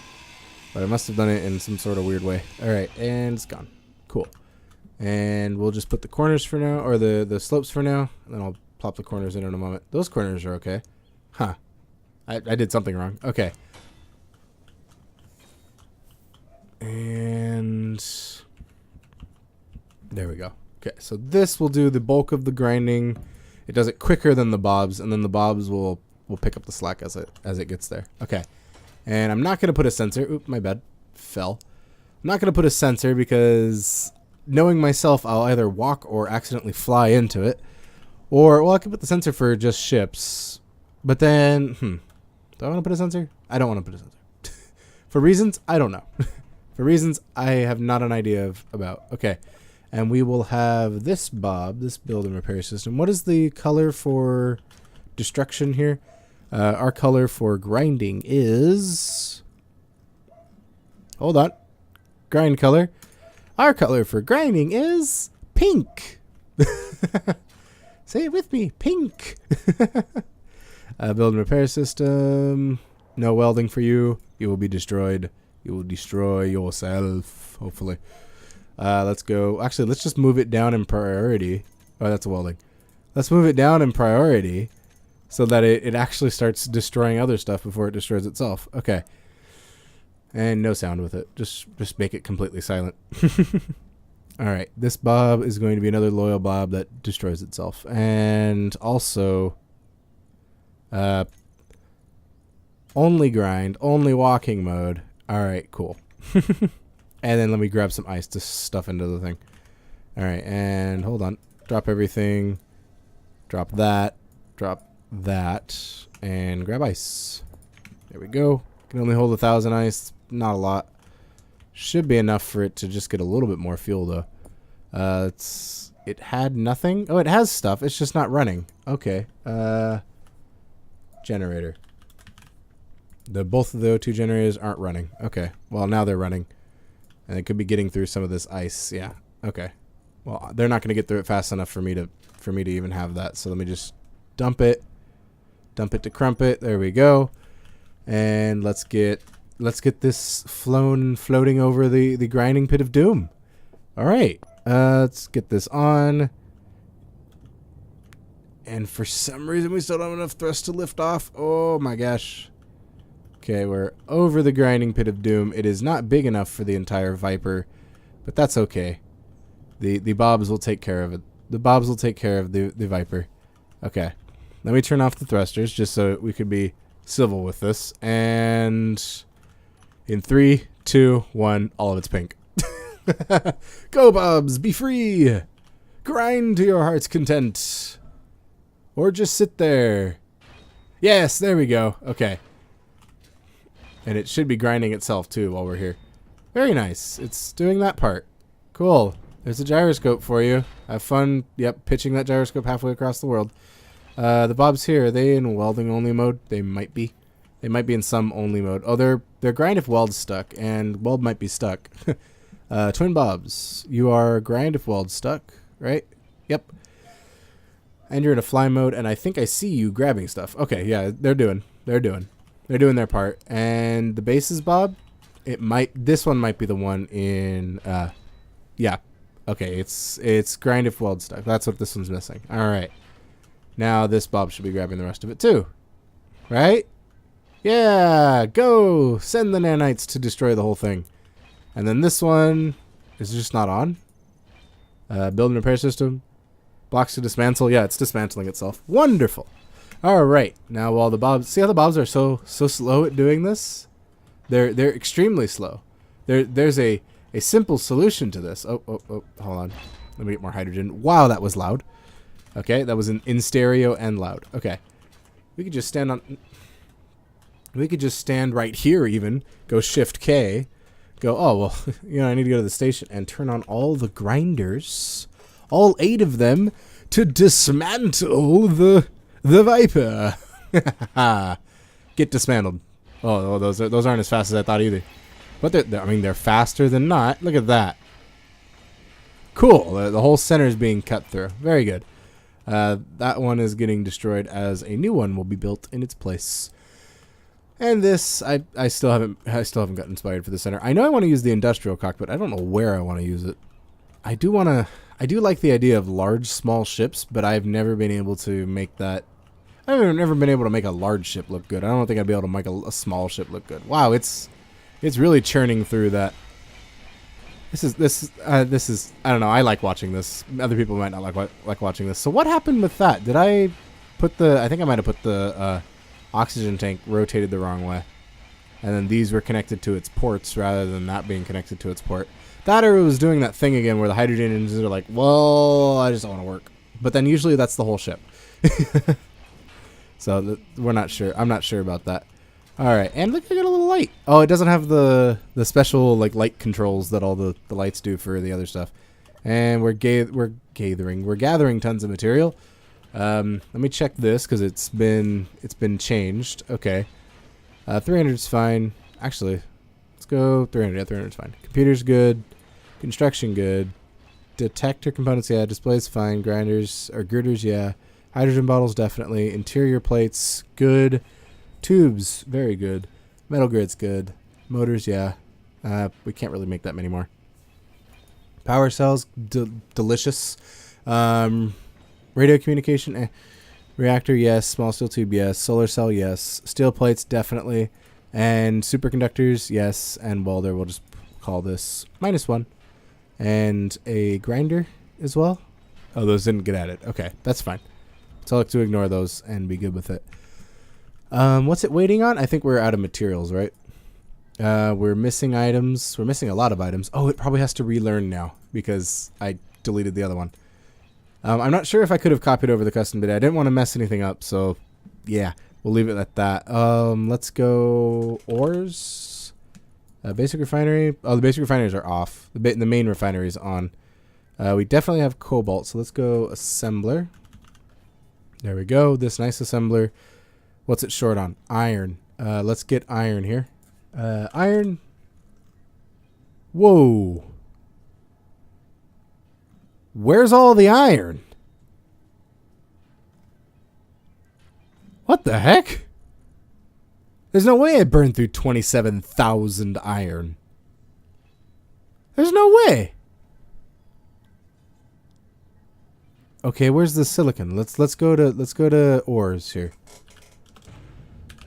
But I must have done it in some sort of weird way. Alright, and it's gone. Cool. And we'll just put the corners for now, or the slopes for now. And then I'll plop the corners in a moment. Those corners are okay. Huh. I did something wrong. Okay. And there we go. Okay, so this will do the bulk of the grinding. It does it quicker than the bobs, and then the bobs will pick up the slack as it gets there. Okay. And I'm not gonna put a sensor. Oop, my bad. Fell. I'm not gonna put a sensor because knowing myself, I'll either walk or accidentally fly into it. Or, well, I could put the sensor for just ships. But then, do I want to put a sensor? I don't want to put a sensor. For reasons, I don't know. For reasons I have not an idea about. Okay. And we will have this Bob, this build and repair system. What is the color for destruction here? Our color for grinding is... Hold on. Grind color. Our color for grinding is pink. Say it with me. Pink. Build and repair system. No welding for you. You will be destroyed. You will destroy yourself, hopefully. Let's go. Actually, let's just move it down in priority. Oh, that's welding. Let's move it down in priority so that it actually starts destroying other stuff before it destroys itself. Okay. And no sound with it. Just make it completely silent. Alright, this Bob is going to be another loyal Bob that destroys itself. And also... Only grind. Only walking mode. All right, cool. And then let me grab some ice to stuff into the thing. All right, and hold on. Drop everything. Drop that. Drop that. And grab ice. There we go. Can only hold 1,000 ice. Not a lot. Should be enough for it to just get a little bit more fuel, though. It had nothing. Oh, it has stuff. It's just not running. Okay. Generator. Both of the O2 generators aren't running. Okay. Well, now they're running. And it could be getting through some of this ice. Yeah. Okay. Well, they're not going to get through it fast enough for me to even have that. So let me just dump it. Dump it to Crumpet. There we go. And let's get this floating over the grinding pit of doom. All right. Let's get this on. And for some reason we still don't have enough thrust to lift off. Oh my gosh. Okay, we're over the grinding pit of doom. It is not big enough for the entire Viper, but that's okay. The Bobs will take care of it. The Bobs will take care of the Viper. Okay. Let me turn off the thrusters just so we could be civil with this. And in 3, 2, 1, all of it's pink. Go, Bobs! Be free! Grind to your heart's content. Or just sit there. Yes, there we go. Okay. And it should be grinding itself, too, while we're here. Very nice. It's doing that part. Cool. There's a gyroscope for you. Have fun, yep, pitching that gyroscope halfway across the world. The Bobs here, are they in welding only mode? They might be. They might be in some only mode. Oh, they're grind if weld's stuck, and weld might be stuck. Twin Bobs, you are grind if weld's stuck, right? Yep. And you're in a fly mode, and I think I see you grabbing stuff. Okay, yeah, they're doing their part. And the bases, Bob, this one might be the one in, yeah. Okay, it's grind if weld stuck. That's what this one's missing. All right. Now this Bob should be grabbing the rest of it too. Right? Yeah, go! Send the nanites to destroy the whole thing. And then this one is just not on. Build and repair system. Blocks to dismantle. Yeah, it's dismantling itself. Wonderful. All right. Now, while the Bobs... See how the Bobs are so slow at doing this? They're extremely slow. There's a simple solution to this. Oh, hold on. Let me get more hydrogen. Wow, that was loud. Okay, that was in stereo and loud. Okay. We could just stand right here even. Go Shift K. Go, oh, well, I need to go to the station and turn on all the grinders. All 8 of them to dismantle the Viper. Get dismantled. Oh, those aren't as fast as I thought either. But they're faster than not. Look at that. Cool. The whole center is being cut through. Very good. That one is getting destroyed as a new one will be built in its place. And this, I still haven't gotten inspired for the center. I know I want to use the industrial cockpit. I don't know where I want to use it. I do like the idea of large, small ships, but I've never been able to make that. I've never been able to make a large ship look good. I don't think I'd be able to make a small ship look good. Wow, it's really churning through that. This is I don't know. I like watching this. Other people might not like watching this. So what happened with that? Did I put I think I might have put the oxygen tank rotated the wrong way, and then these were connected to its ports rather than that being connected to its port. That or it was doing that thing again where the hydrogen engines are like, well, I just don't want to work. But then usually that's the whole ship. So we're not sure. I'm not sure about that. All right, and look, I got a little light. Oh, it doesn't have the special like light controls that all the lights do for the other stuff. And we're gathering tons of material. Let me check this because it's been changed. Okay, 300 is fine. Actually, let's go 300. Yeah, 300 is fine. Computer's good. Construction good. Detector components, yeah. Display's fine. Grinders or girders, yeah. Hydrogen bottles, definitely. Interior plates, good. Tubes, very good. Metal grid's good. Motors, yeah. We can't really make that many more. Power cells, delicious. Radio communication, eh. Reactor, yes. Small steel tube, yes. Solar cell, yes. Steel plates, definitely. And superconductors, yes. And welder, we'll just call this -1. And a grinder as well. Oh, those didn't get added. Okay, that's fine. So I like to ignore those and be good with it. What's it waiting on? I think we're out of materials, right? We're missing items. We're missing a lot of items. Oh, it probably has to relearn now because I deleted the other one. I'm not sure if I could have copied over the custom bit. I didn't want to mess anything up, so yeah, we'll leave it at that. Let's go ores. Basic refinery. Oh, the basic refineries are off. The main refinery is on. We definitely have cobalt, so let's go assembler. There we go. This nice assembler. What's it short on? Iron. Let's get iron here. Iron. Whoa. Where's all the iron? What the heck? There's no way I burned through 27,000 iron. There's no way. Okay, where's the silicon? Let's go to ores here.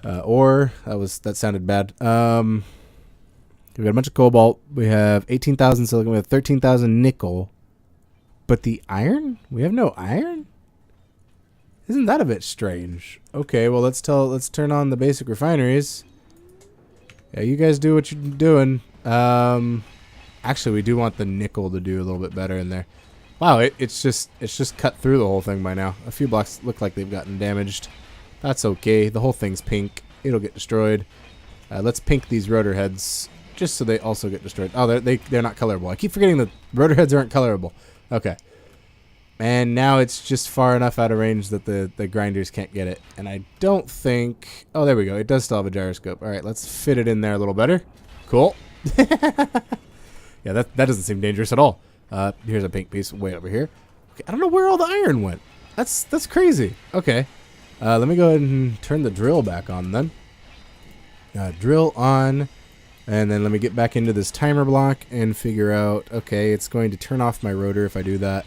Ore, that sounded bad. We got a bunch of cobalt. We have 18,000 silicon. We have 13,000 nickel. But the iron? We have no iron? Isn't that a bit strange? Okay, well let's turn on the basic refineries. Yeah, you guys do what you're doing. Actually, we do want the nickel to do a little bit better in there. Wow, it's just cut through the whole thing by now. A few blocks look like they've gotten damaged. That's okay. The whole thing's pink. It'll get destroyed. Let's pink these rotor heads just so they also get destroyed. Oh, they're not colorable. I keep forgetting that rotor heads aren't colorable. Okay. And now it's just far enough out of range that the grinders can't get it. And I don't think... Oh, there we go. It does still have a gyroscope. All right, let's fit it in there a little better. Cool. Yeah, that doesn't seem dangerous at all. Here's a pink piece way over here. Okay, I don't know where all the iron went. That's crazy. Okay. Let me go ahead and turn the drill back on then. Drill on. And then let me get back into this timer block and figure out... Okay, it's going to turn off my rotor if I do that.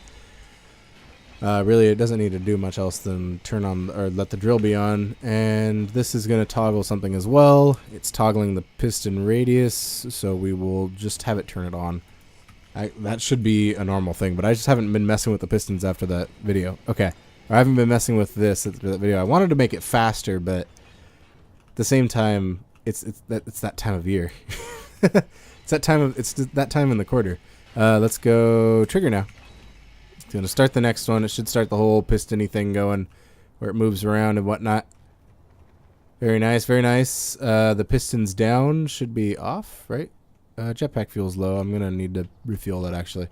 Really, it doesn't need to do much else than turn on or let the drill be on. And this is going to toggle something as well. It's toggling the piston radius, so we will just have it turn it on. That should be a normal thing, but I just haven't been messing with the pistons after that video. Okay, I haven't been messing with this after that video. I wanted to make it faster, but at the same time, it's that time of year. It's that time in the quarter. Let's go trigger now. It's going to start the next one. It should start the whole piston-y thing going where it moves around and whatnot. Very nice, very nice. The pistons down should be off, right? Jetpack fuel's low. I'm going to need to refuel that, actually.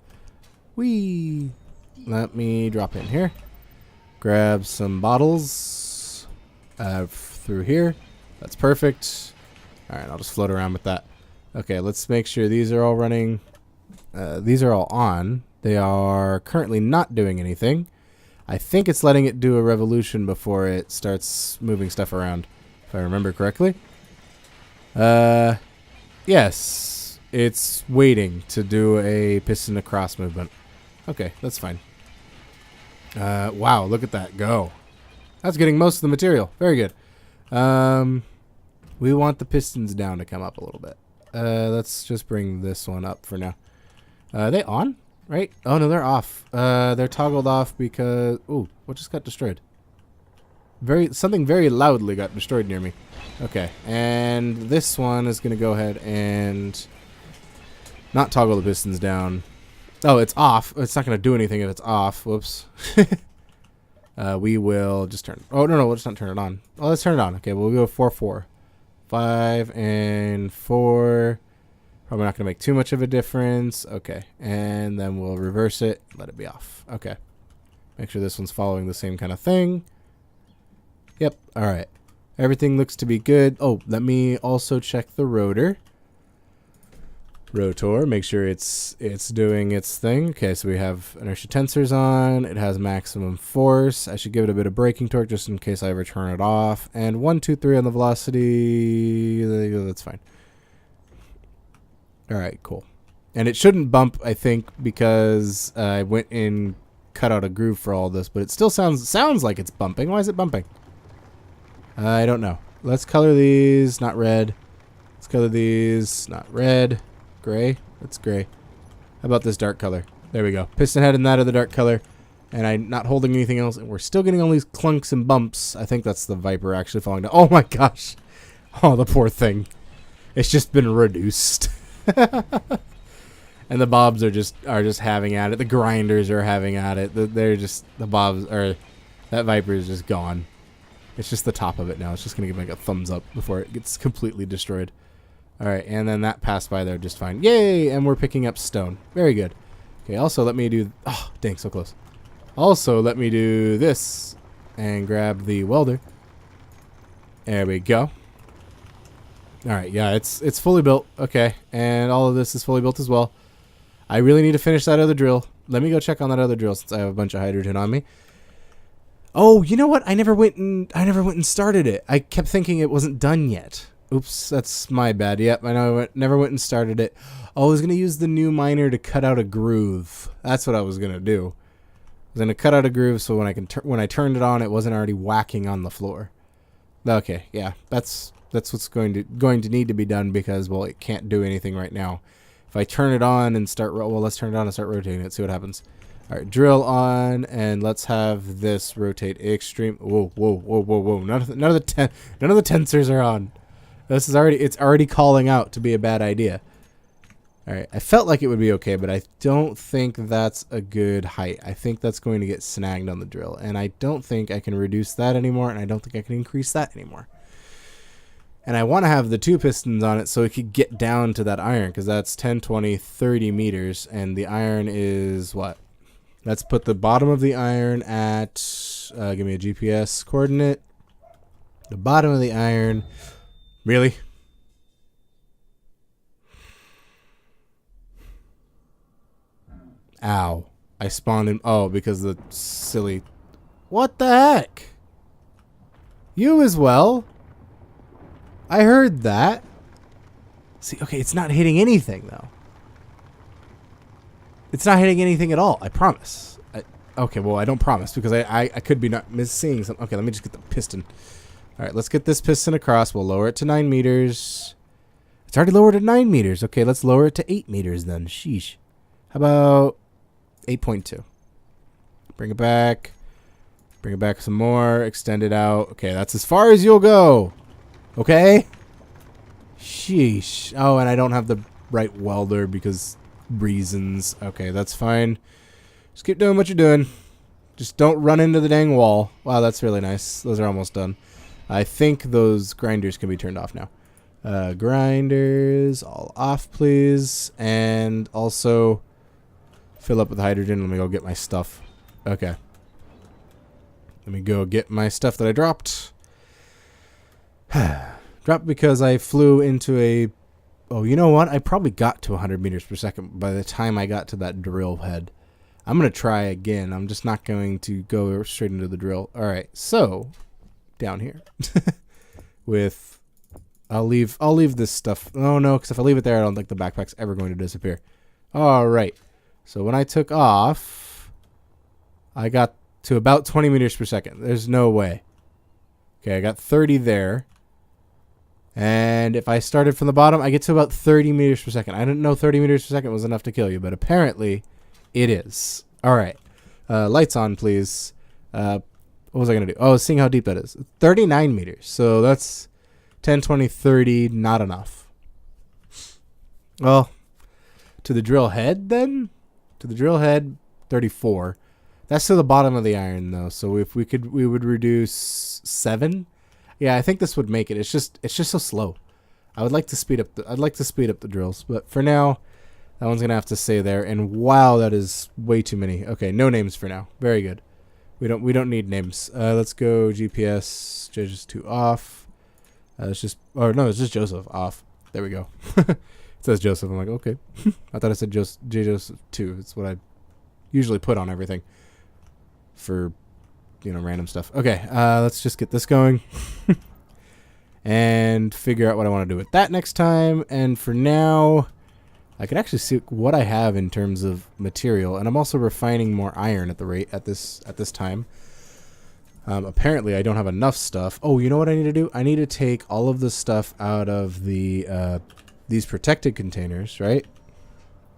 Whee! Let me drop in here. Grab some bottles through here. That's perfect. All right, I'll just float around with that. Okay, let's make sure these are all running. These are all on. They are currently not doing anything. I think it's letting it do a revolution before it starts moving stuff around, if I remember correctly. Yes, it's waiting to do a piston across movement. Okay, that's fine. Wow, look at that go. That's getting most of the material. Very good. We want the pistons down to come up a little bit. Let's just bring this one up for now. Are they on? Right? Oh, no, they're off. They're toggled off because... Ooh, what just got destroyed? Something very loudly got destroyed near me. Okay, and this one is going to go ahead and not toggle the pistons down. Oh, it's off. It's not going to do anything if it's off. Whoops. We will just turn... Oh, no, we'll just not turn it on. Oh, let's turn it on. Okay, we'll go 4, 4. 5 and 4... Probably not going to make too much of a difference. Okay. And then we'll reverse it. Let it be off. Okay. Make sure this one's following the same kind of thing. Yep. All right. Everything looks to be good. Oh, let me also check the rotor. Rotor. Make sure it's doing its thing. Okay, so we have inertia tensors on. It has maximum force. I should give it a bit of braking torque just in case I ever turn it off. And 1, 2, 3 on the velocity. That's fine. All right, cool. And it shouldn't bump, I think, because I went and cut out a groove for all this, but it still sounds like it's bumping. Why is it bumping? I don't know. Let's color these, not red. Let's color these, not red. Gray. That's gray. How about this dark color? There we go. Piston head and that are the dark color. and I'm not holding anything else, and we're still getting all these clunks and bumps. I think that's the Viper actually falling down. Oh my gosh. Oh, the poor thing. It's just been reduced. And the bobs are just having at it. The grinders are having at it. They're just, the bobs, or that Viper is just gone. It's just the top of it now. It's just going to give like a thumbs up before it gets completely destroyed. Alright, and then that passed by there just fine. Yay! And we're picking up stone. Very good. Okay, also let me do, oh, dang, so close. Also, let me do this and grab the welder. There we go. Alright, yeah, it's fully built. Okay, and all of this is fully built as well. I really need to finish that other drill. Let me go check on that other drill since I have a bunch of hydrogen on me. Oh, you know what? I never went and started it. I kept thinking it wasn't done yet. Oops, that's my bad. Yep, I know I never went and started it. Oh, I was going to use the new miner to cut out a groove. That's what I was going to do. I was going to cut out a groove so when I turned it on, it wasn't already whacking on the floor. Okay, yeah, that's what's going to need to be done because, well, it can't do anything right now. If I turn it on and start, well, let's turn it on and start rotating it, see what happens. All right, drill on, and let's have this rotate extreme. Whoa, whoa, whoa, whoa, whoa! None of the tensors are on. It's already calling out to be a bad idea. All right, I felt like it would be okay, but I don't think that's a good height. I think that's going to get snagged on the drill, and I don't think I can reduce that anymore, and I don't think I can increase that anymore. And I want to have the 2 pistons on it so it could get down to that iron, because that's 10, 20, 30 meters, and the iron is what? Let's put the bottom of the iron at, give me a GPS coordinate. The bottom of the iron, really? Ow. I spawned in, oh, because the silly, what the heck? You as well? I heard that. See, okay, it's not hitting anything, though. It's not hitting anything at all, I promise. Okay, well, I don't promise, because I could be not missing something. Okay, let me just get the piston. Alright, let's get this piston across. We'll lower it to 9 meters. It's already lowered to 9 meters. Okay, let's lower it to 8 meters then. Sheesh. How about 8.2? Bring it back. Bring it back some more. Extend it out. Okay, that's as far as you'll go. Okay? Sheesh. Oh, and I don't have the right welder because reasons. Okay, that's fine. Just keep doing what you're doing. Just don't run into the dang wall. Wow, that's really nice. Those are almost done. I think those grinders can be turned off now. Grinders, all off, please. And also fill up with hydrogen. Let me go get my stuff. Okay. Let me go get my stuff that I dropped. Dropped because I flew into a... Oh, you know what? I probably got to 100 meters per second by the time I got to that drill head. I'm going to try again. I'm just not going to go straight into the drill. All right, so down here with... I'll leave this stuff. Oh, no, because if I leave it there, I don't think the backpack's ever going to disappear. All right. So when I took off, I got to about 20 meters per second. There's no way. Okay, I got 30 there. And if I started from the bottom, I get to about 30 meters per second. I didn't know 30 meters per second was enough to kill you, but apparently it is. All right. Lights on, please. What was I going to do? Oh, seeing how deep that is. 39 meters. So that's 10, 20, 30. Not enough. Well, to the drill head then? To the drill head, 34. That's to the bottom of the iron, though. So if we would reduce 7. Yeah, I think this would make it. It's just so slow. I'd like to speed up the drills, but for now, that one's gonna have to stay there. And wow, that is way too many. Okay, no names for now. Very good. We don't need names. Let's go GPS J2 off. It's just Joseph off. There we go. It says Joseph. I'm like, okay. I thought I said J Joseph 2. It's what I usually put on everything for, you know, random stuff. Okay, let's just get this going and figure out what I want to do with that next time. And for now, I can actually see what I have in terms of material, and I'm also refining more iron at this time. Apparently, I don't have enough stuff. Oh, you know what I need to do? I need to take all of the stuff out of the these protected containers, right?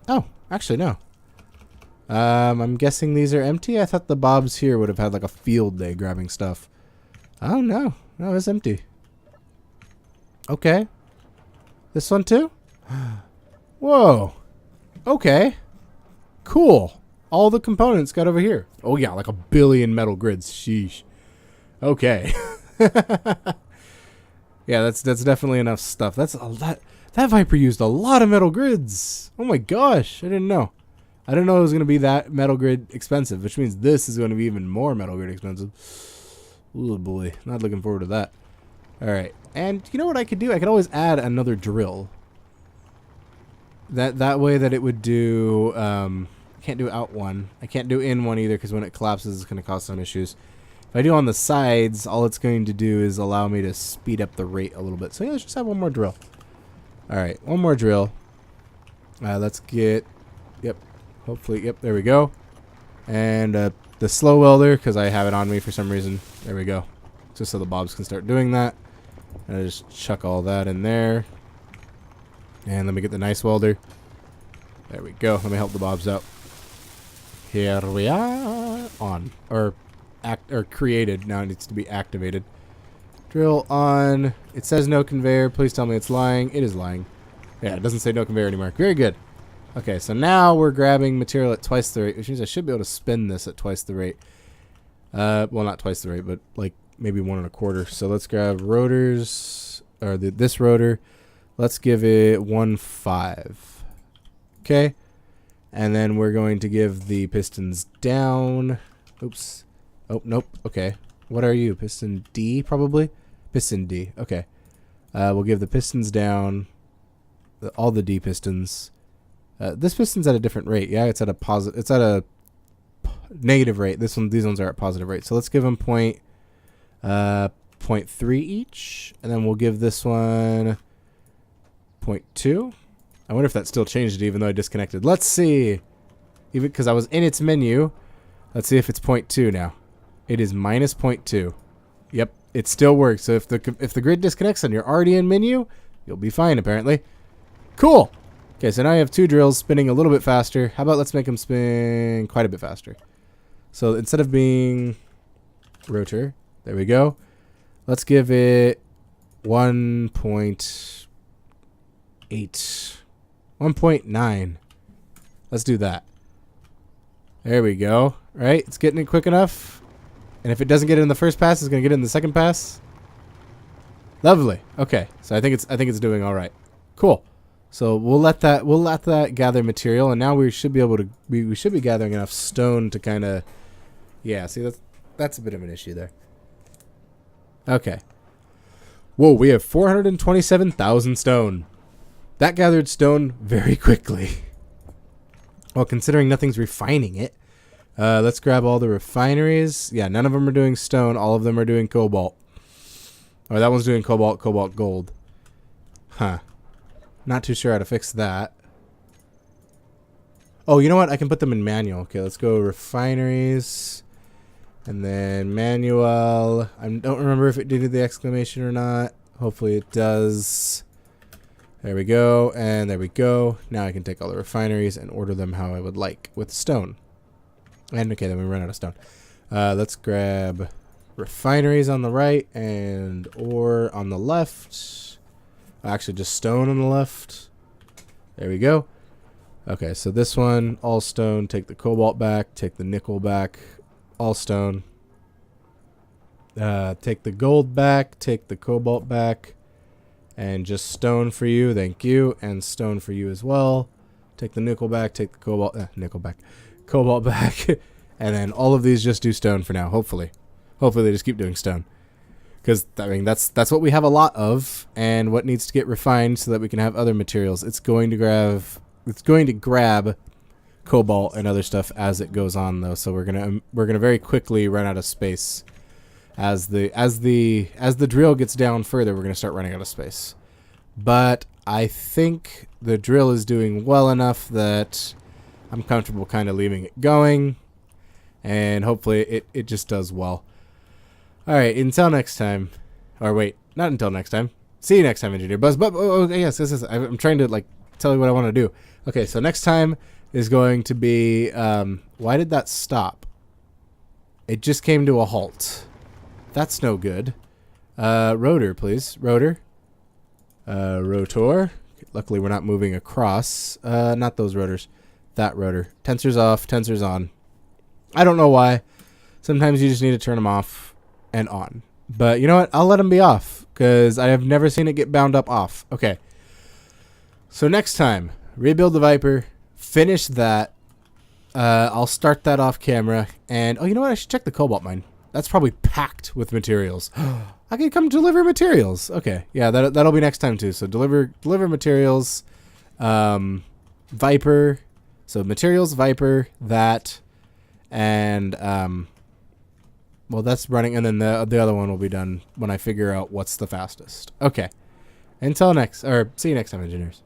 Oh, actually no. I'm guessing these are empty. I thought the Bobs here would have had like a field day grabbing stuff. Oh no, no, it's empty. Okay. This one too? Whoa. Okay. Cool. All the components got over here. Oh yeah, like 1 billion metal grids. Sheesh. Okay. Yeah, that's definitely enough stuff. That's a lot. That Viper used a lot of metal grids. Oh my gosh, I didn't know. I didn't know it was going to be that metal grid expensive, which means this is going to be even more metal grid expensive. Oh boy, not looking forward to that. All right, and you know what I could do? I could always add another drill. That way that it would do. I can't do out one. I can't do in one either because when it collapses, it's going to cause some issues. If I do on the sides, all it's going to do is allow me to speed up the rate a little bit. So yeah, let's just have one more drill. All right, one more drill. Let's get. Yep. Hopefully, yep. There we go. And the slow welder, because I have it on me for some reason. There we go. Just so the Bobs can start doing that. And I just chuck all that in there. And let me get the nice welder. There we go. Let me help the Bobs out. Here we are. On. Or created. Now it needs to be activated. Drill on. It says no conveyor. Please tell me it's lying. It is lying. Yeah, it doesn't say no conveyor anymore. Very good. Okay, so now we're grabbing material at twice the rate, which means I should be able to spin this at twice the rate. Well, not twice the rate, but like maybe 1 1/4. So let's grab rotors, or this rotor. Let's give it 1.5. Okay. And then we're going to give the pistons down. Oops. Oh, nope. Okay. What are you? Piston D, probably? Piston D. Okay. We'll give the pistons down. All the D pistons. This piston's at a different rate. Yeah, it's at a positive. It's at a negative rate. These ones are at positive rate. So let's give them 0.3 each, and then we'll give this one 0.2. I wonder if that still changed even though I disconnected. Let's see. Even because I was in its menu. Let's see if it's 0.2 now. It is minus 0.2. Yep, it still works. So if the grid disconnects and you're already in menu, you'll be fine apparently. Cool. Okay, so now I have 2 drills spinning a little bit faster. How about let's make them spin quite a bit faster. So instead of being rotor, there we go. Let's give it 1.8. 1.9. Let's do that. There we go. Right? It's getting it quick enough. And if it doesn't get it in the first pass, it's going to get it in the second pass. Lovely. Okay. So I think it's doing all right. Cool. So we'll let that gather material, and now we should be able to we should be gathering enough stone to kind of, yeah, see that's a bit of an issue there. Okay. Whoa, we have 427,000 stone. That gathered stone very quickly. Well, considering nothing's refining it, let's grab all the refineries. Yeah, none of them are doing stone. All of them are doing cobalt. Or that one's doing cobalt gold. Huh. Not too sure how to fix that. Oh, you know what? I can put them in manual. Okay, let's go refineries. And then manual. I don't remember if it did the exclamation or not. Hopefully it does. There we go. And there we go. Now I can take all the refineries and order them how I would like with stone. And okay, then we run out of stone. Let's grab refineries on the right and ore on the left. Actually, just stone on the left. There we go. Okay, so this one, all stone. Take the cobalt back. Take the nickel back. All stone. Take the gold back. Take the cobalt back. And just stone for you. Thank you. And stone for you as well. Take the nickel back. Take the cobalt. Nickel back. Cobalt back. And then all of these just do stone for now, hopefully. Hopefully they just keep doing stone. Because, I mean, that's what we have a lot of, and what needs to get refined so that we can have other materials. It's going to grab cobalt and other stuff as it goes on, though. So we're gonna very quickly run out of space. As the drill gets down further, we're gonna start running out of space. But I think the drill is doing well enough that I'm comfortable kind of leaving it going, and hopefully it just does well. Alright, until next time. Or wait, not until next time. See you next time, Engineer Buzz. But, yes, I'm trying to, like, tell you what I want to do. Okay, so next time, is going to be, why did that stop? It just came to a halt. That's no good. Rotor, please. Rotor. Rotor. Luckily, we're not moving across. Not those rotors. That rotor. Tensors off, tensors on. I don't know why. Sometimes you just need to turn them off and on. But you know what? I'll let them be off because I have never seen it get bound up off. Okay. So next time, rebuild the Viper. Finish that. I'll start that off camera. And, oh, you know what? I should check the cobalt mine. That's probably packed with materials. I can come deliver materials. Okay. Yeah, that'll be next time too. So deliver materials. Viper. So materials, Viper, that, and, well, that's running. And then the other one will be done when I figure out what's the fastest. Okay. Until next, or see you next time, engineers.